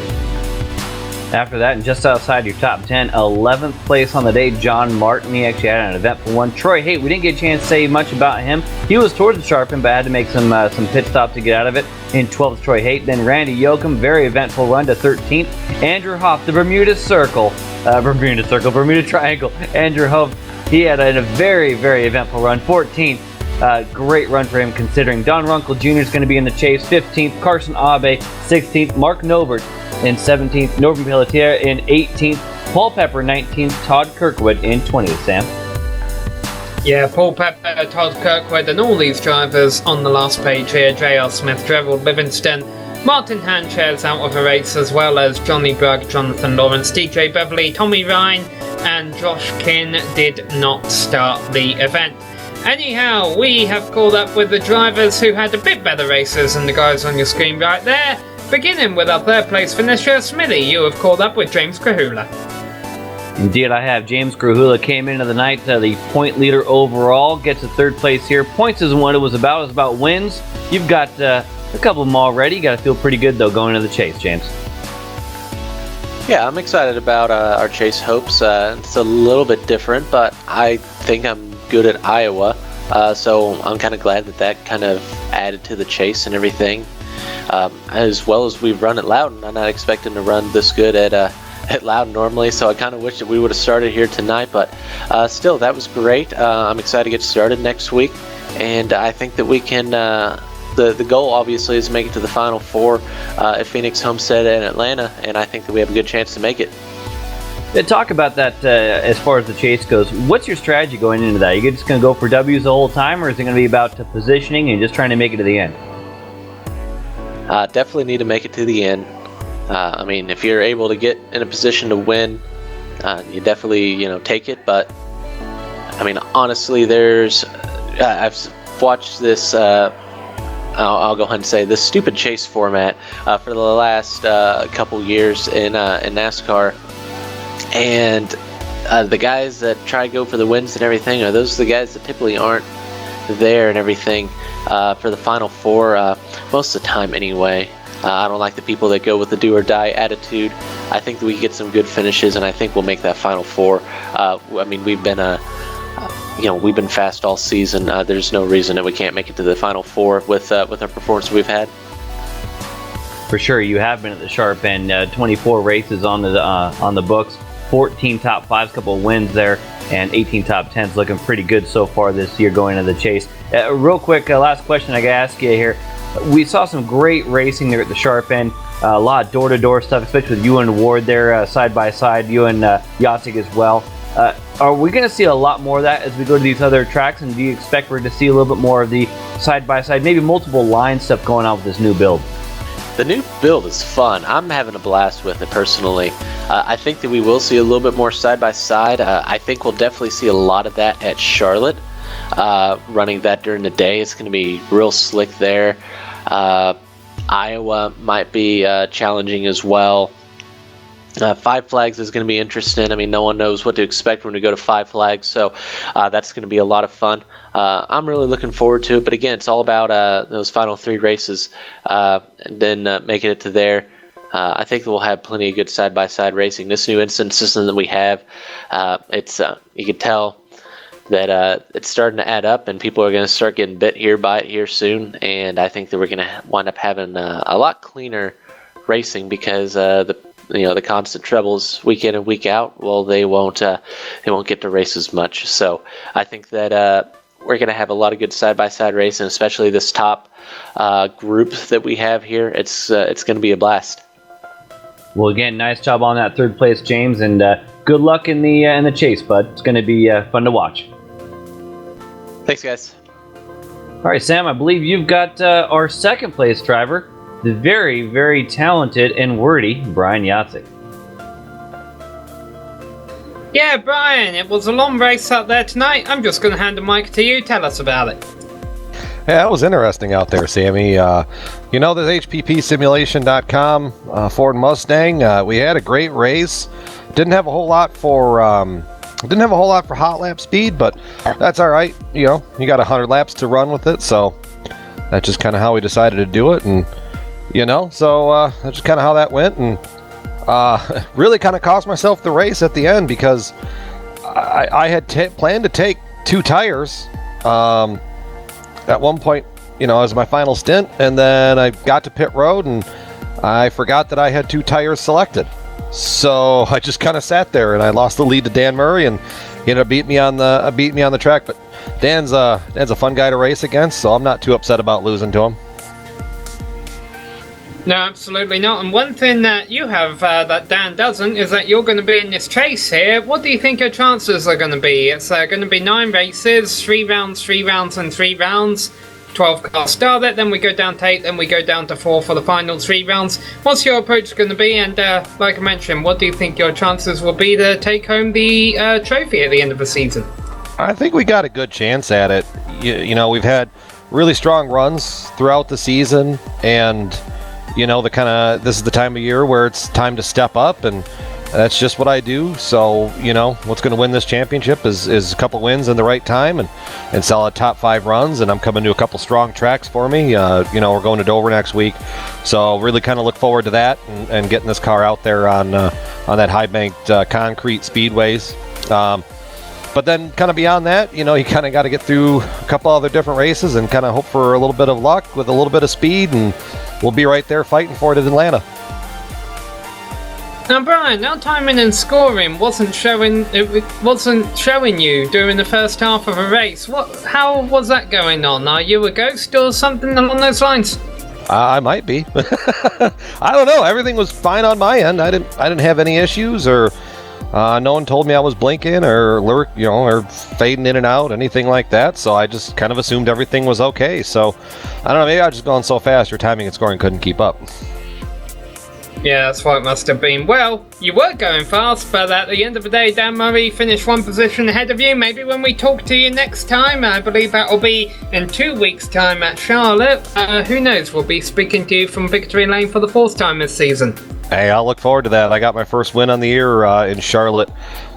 After that, and just outside your top 10, 11th place on the day, John Martin. He actually had an eventful one. Troy Haight, we didn't get a chance to say much about him. He was towards the sharp end, but had to make some pit stops to get out of it. In 12th, Troy Haight. Then Randy Yoakum, very eventful run to 13th. Andrew Hoff, the Bermuda Triangle. Andrew Hoff, he had a very, very eventful run, 14th. Great run for him considering. Don Runkle Jr. is going to be in the chase, 15th. Carson Abe, 16th. Mark Novert in 17th. Norman Pelletier in 18th. Paul Pepper, 19th. Todd Kirkwood in 20th, Sam. Yeah, Paul Pepper, Todd Kirkwood, and all these drivers on the last page here. J.R. Smith, Gerald Livingston, Martin Hanchairs out of the race, as well as Johnny Berg, Jonathan Lawrence, DJ Beverly, Tommy Ryan, and Josh Kinn did not start the event. Anyhow, we have called up with the drivers who had a bit better races than the guys on your screen right there. Beginning with our third place finisher, Smithy, you have called up with James Krahula. Indeed, I have. James Krahula came into the night the point leader overall, gets a third place here. Points isn't what it was about. It was about wins. You've got a couple of them already. You got to feel pretty good, though, going into the chase, James. Yeah, I'm excited about our chase hopes. It's a little bit different, but I think I'm good at Iowa, so I'm kind of glad that kind of added to the chase and everything. As well as we've run at Loudon, I'm not expecting to run this good at Loudon normally, so I kind of wish that we would have started here tonight, but still, that was great. I'm excited to get started next week, and I think that we can. The goal obviously is to make it to the Final Four at Phoenix, Homestead, and Atlanta, and I think that we have a good chance to make it. Talk about that as far as the chase goes. What's your strategy going into that? Are you just going to go for W's the whole time, or is it going to be about positioning and just trying to make it to the end? Definitely need to make it to the end. I mean, if you're able to get in a position to win, you definitely take it. But I mean, honestly, I've watched this. I'll go ahead and say this stupid chase format for the last couple years in NASCAR. And the guys that try to go for the wins and everything are the guys that typically aren't there and everything for the Final Four most of the time anyway. I don't like the people that go with the do-or-die attitude. I think that we can get some good finishes, and I think we'll make that Final Four. I mean, we've been fast all season. There's no reason that we can't make it to the Final Four with our performance we've had. For sure, you have been at the sharp end. 24 races on the books. 14 top fives, couple of wins there, and 18 top tens, looking pretty good so far this year going into the chase. Real quick, last question I gotta ask you here. We saw some great racing there at the sharp end. A lot of door-to-door stuff, especially with you and Ward there side by side, you and Jarzik as well. Are we going to see a lot more of that as we go to these other tracks, and do you expect we're to see a little bit more of the side by side, maybe multiple line stuff going on with this new build? The new build is fun. I'm having a blast with it personally. I think that we will see a little bit more side-by-side. I think we'll definitely see a lot of that at Charlotte. Running that during the day, it's going to be real slick there. Iowa might be challenging as well. Five Flags is going to be interesting. I mean, no one knows what to expect when we go to Five Flags, so that's going to be a lot of fun. I'm really looking forward to it, but again, it's all about those final 3 races and then making it to there. I think we'll have plenty of good side-by-side racing. This new instant system that we have, it's you can tell that it's starting to add up, and people are going to start getting bit here by it here soon, and I think that we're going to wind up having a lot cleaner racing because the constant trebles week in and week out, well, they won't get to race as much. So I think that we're going to have a lot of good side-by-side racing, especially this top group that we have here. It's going to be a blast. Well, again, nice job on that third place, James, and good luck in the chase, bud. It's going to be fun to watch. Thanks, guys. All right, Sam, I believe you've got our second place driver, the very, very talented and wordy Brian Yatsik. Yeah, Brian, it was a long race out there tonight. I'm just going to hand the mic to you. Tell us about it. Yeah, it was interesting out there, Sammy. You know, this HPPsimulation.com Ford Mustang. We had a great race. Didn't have a whole lot for hot lap speed, but that's all right. You know, you got 100 laps to run with it, so that's just kind of how we decided to do it. And you know, so that's just kind of how that went. And really kind of cost myself the race at the end because I had planned to take 2 tires at one point, you know, as my final stint, and then I got to pit road and I forgot that I had 2 tires selected. So I just kind of sat there and I lost the lead to Dan Murray, and he ended up beat me on the track. But Dan's a fun guy to race against, so I'm not too upset about losing to him. No, absolutely not. And one thing that you have that Dan doesn't is that you're going to be in this chase here. What do you think your chances are going to be? It's going to be 9 races, 3 rounds, 3 rounds, and 3 rounds. 12 cars start it, then we go down to 8, then we go down to 4 for the final 3 rounds. What's your approach going to be? And like I mentioned, what do you think your chances will be to take home the trophy at the end of the season? I think we got a good chance at it. You know, we've had really strong runs throughout the season, and you know, this is the time of year where it's time to step up, and that's just what I do. So, you know, what's going to win this championship is a couple wins in the right time and solid top 5 runs, and I'm coming to a couple strong tracks for me. You know, we're going to Dover next week, so really kind of look forward to that and getting this car out there on that high-banked concrete speedways. But then kind of beyond that, you know, you kind of got to get through a couple other different races and kind of hope for a little bit of luck with a little bit of speed, and we'll be right there fighting for it in Atlanta. Now, Brian, our timing and scoring wasn't showing you during the first half of a race. How was that going on? Are you a ghost or something along those lines? I might be. I don't know. Everything was fine on my end. I didn't have any issues, or no one told me I was blinking or fading in and out, anything like that. So I just kind of assumed everything was okay. So I don't know. Maybe I was just going so fast, your timing and scoring couldn't keep up. Yeah, that's what it must have been. Well, you were going fast, but at the end of the day, Dan Murray finished 1 position ahead of you. Maybe when we talk to you next time, I believe that will be in 2 weeks' time at Charlotte. Who knows? We'll be speaking to you from Victory Lane for the 4th time this season. Hey, I'll look forward to that. I got my first win on the year in Charlotte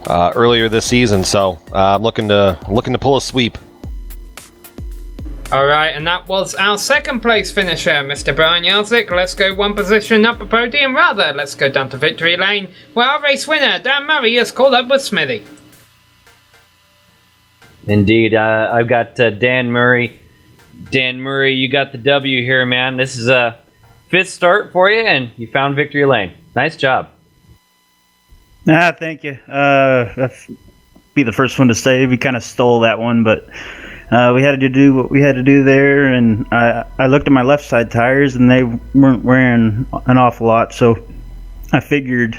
earlier this season, so I'm looking to pull a sweep. Alright, and that was our 2nd place finisher, Mr. Brian Yazik. Let's go 1 position up a podium. Rather, let's go down to Victory Lane, where our race winner, Dan Murray, is called up with Smithy. Indeed, I've got Dan Murray. Dan Murray, you got the W here, man. This is a 5th start for you, and you found Victory Lane. Nice job. Thank you. I'd be the first one to say we kind of stole that one, but we had to do what we had to do there, and I looked at my left side tires, and they weren't wearing an awful lot, so I figured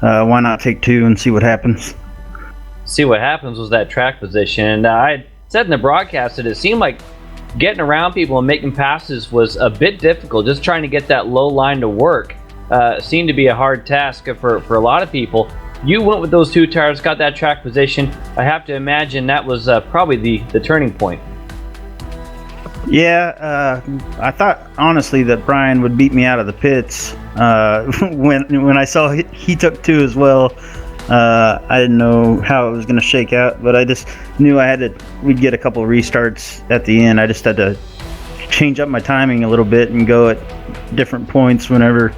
why not take 2 and see what happens. See what happens was that track position, and I said in the broadcast that it seemed like getting around people and making passes was a bit difficult. Just trying to get that low line to work seemed to be a hard task for a lot of people. You went with those 2 tires, got that track position. I have to imagine that was probably the turning point. Yeah, I thought honestly that Brian would beat me out of the pits when I saw he took 2 as well. I didn't know how it was going to shake out, but I just knew we'd get a couple restarts at the end. I just had to change up my timing a little bit and go at different points whenever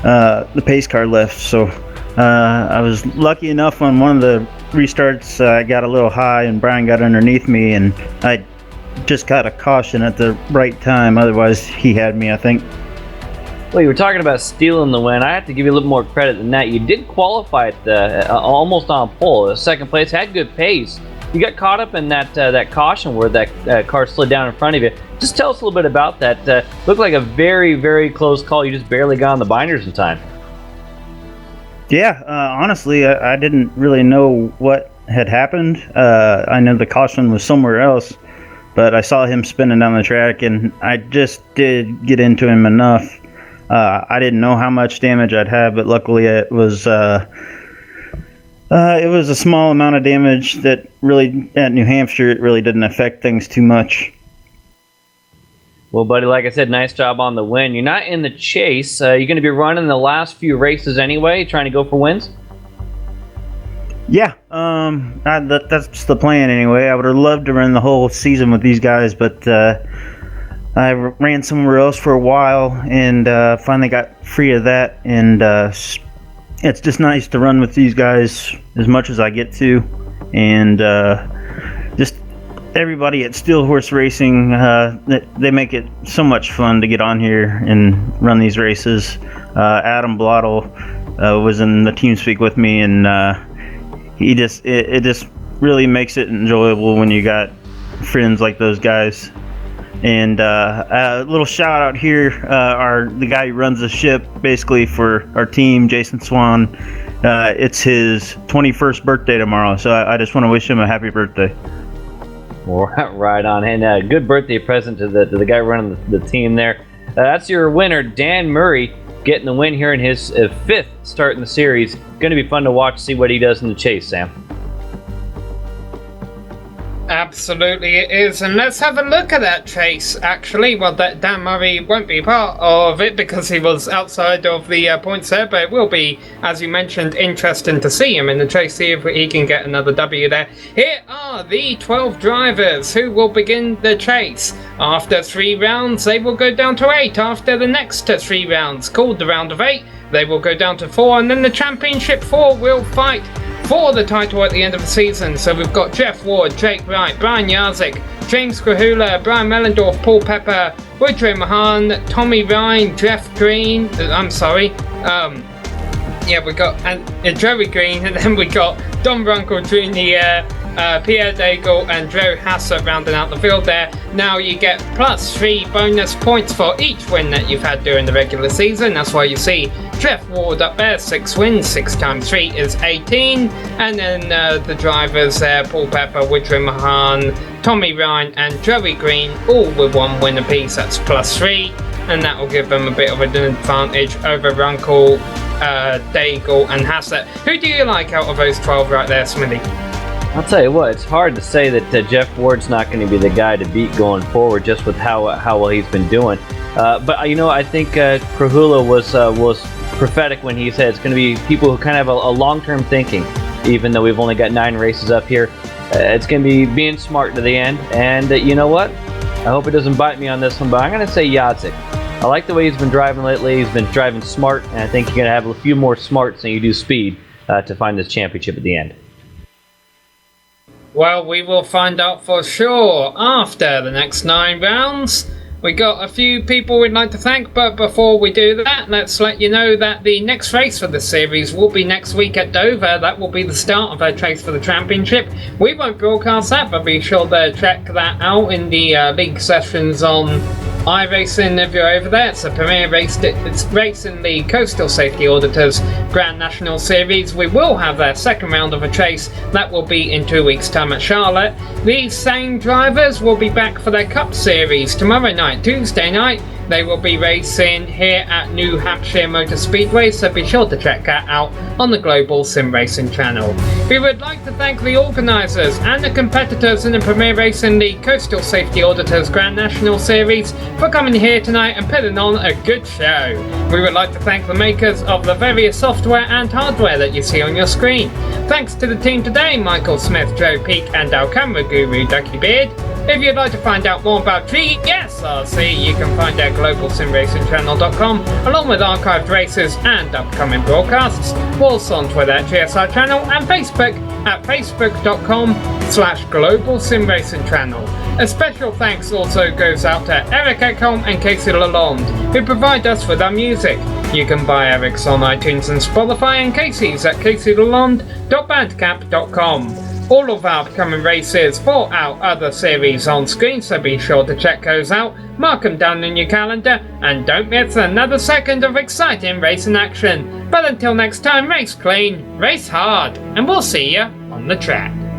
the pace car left. So I was lucky enough on one of the restarts. I got a little high and Brian got underneath me, and I just got a caution at the right time. Otherwise, he had me, I think. Well, you were talking about stealing the win. I have to give you a little more credit than that. You did qualify at almost on pole. 2nd place, had good pace, You got caught up in that caution where that car slid down in front of you. Just tell us a little bit about that. Looked like a very, very close call. You just barely got on the binders in time. Yeah, honestly, I didn't really know what had happened. I know the caution was somewhere else, but I saw him spinning down the track, and I just did get into him enough. I didn't know how much damage I'd have, but luckily it was a small amount of damage that really, at New Hampshire, it really didn't affect things too much. Well, buddy, like I said, nice job on the win. You're not in the chase. You're going to be running the last few races anyway, trying to go for wins? Yeah, that's the plan anyway. I would have loved to run the whole season with these guys, but I ran somewhere else for a while and finally got free of that. And it's just nice to run with these guys as much as I get to. And just everybody at Steel Horse Racing, they make it so much fun to get on here and run these races. Adam Blottle was in the team speak with me, and it just really makes it enjoyable when you got friends like those guys. And a little shout out here, the guy who runs the ship basically for our team, Jason Swan. It's his 21st birthday tomorrow, so I just want to wish him a happy birthday. Right on. And good birthday present to the guy running the team there. That's your winner, Dan Murray, getting the win here in his 5th start in the series. Going to be fun to watch, see what he does in the chase, Sam. Absolutely it is, and let's have a look at that chase, actually. Well, Dan Murray won't be part of it because he was outside of the points there, but it will be, as you mentioned, interesting to see him in the chase, see if he can get another W there. Here are the 12 drivers who will begin the chase. After 3 rounds, they will go down to 8. After the next 3 rounds, called the round of 8, they will go down to 4, and then the championship 4 will fight for the title at the end of the season. So we've got Jeff Ward, Jake Wright, Brian Jarzik, James Krahula, Brian Mellendorf, Paul Pepper, Woodrow Mahan, Tommy Ryan, Jeff Green, we got Joey Green, and then we got Don Runkle Jr., Pierre Daigle and Joe Hassett rounding out the field there. Now you get +3 bonus points for each win that you've had during the regular season. That's why you see Jeff Ward up there, 6 wins, 6 times 3 is 18. And then the drivers there, Paul Pepper, Woodrow Mahan, Tommy Ryan and Joey Green, all with 1 win apiece. That's +3, and that will give them a bit of an advantage over Runkle, Daigle and Hassett. Who do you like out of those 12 right there, Smithy? I'll tell you what, it's hard to say that Jeff Ward's not going to be the guy to beat going forward, just with how well he's been doing. But I think Krahula was prophetic when he said it's going to be people who kind of have a long-term thinking. Even though we've only got 9 races up here, it's going to be being smart to the end. And you know what? I hope it doesn't bite me on this one, but I'm going to say Jarzik. I like the way he's been driving lately. He's been driving smart, and I think you're going to have a few more smarts than you do speed to find this championship at the end. Well, we will find out for sure after the next 9 rounds. We got a few people we'd like to thank, but before we do that, let's let you know that the next race for the series will be next week at Dover. That will be the start of our chase for the championship. We won't broadcast that, but be sure to check that out in the league sessions on iRacing if you're over there. It's a premier race. It's racing the Coastal Safety Auditors Grand National Series. We will have their second round of a chase. That will be in 2 weeks' time at Charlotte. These same drivers will be back for their Cup Series tomorrow night, Tuesday night. They will be racing here at New Hampshire Motor Speedway, so be sure to check that out on the Global Sim Racing channel. We would like to thank the organisers and the competitors in the Premier Racing League Coastal Safety Auditors Grand National Series for coming here tonight and putting on a good show. We would like to thank the makers of the various software and hardware that you see on your screen. Thanks to the team today, Michael Smith, Joe Peak and our camera guru, Ducky Beard. If you'd like to find out more about GSRC, you can find it at globalsimracingchannel.com, along with archived races and upcoming broadcasts. We're also on Twitter at GSR Channel and Facebook at facebook.com/Global Sim Racing Channel. A special thanks also goes out to Eric Ekholm and Casey Lalonde, who provide us with our music. You can buy Eric's on iTunes and Spotify, and Casey's at caseylalonde.bandcamp.com. all of our upcoming races for our other series on screen, so be sure to check those out, mark them down in your calendar, and don't miss another second of exciting racing action. But until next time, race clean, race hard, and we'll see you on the track.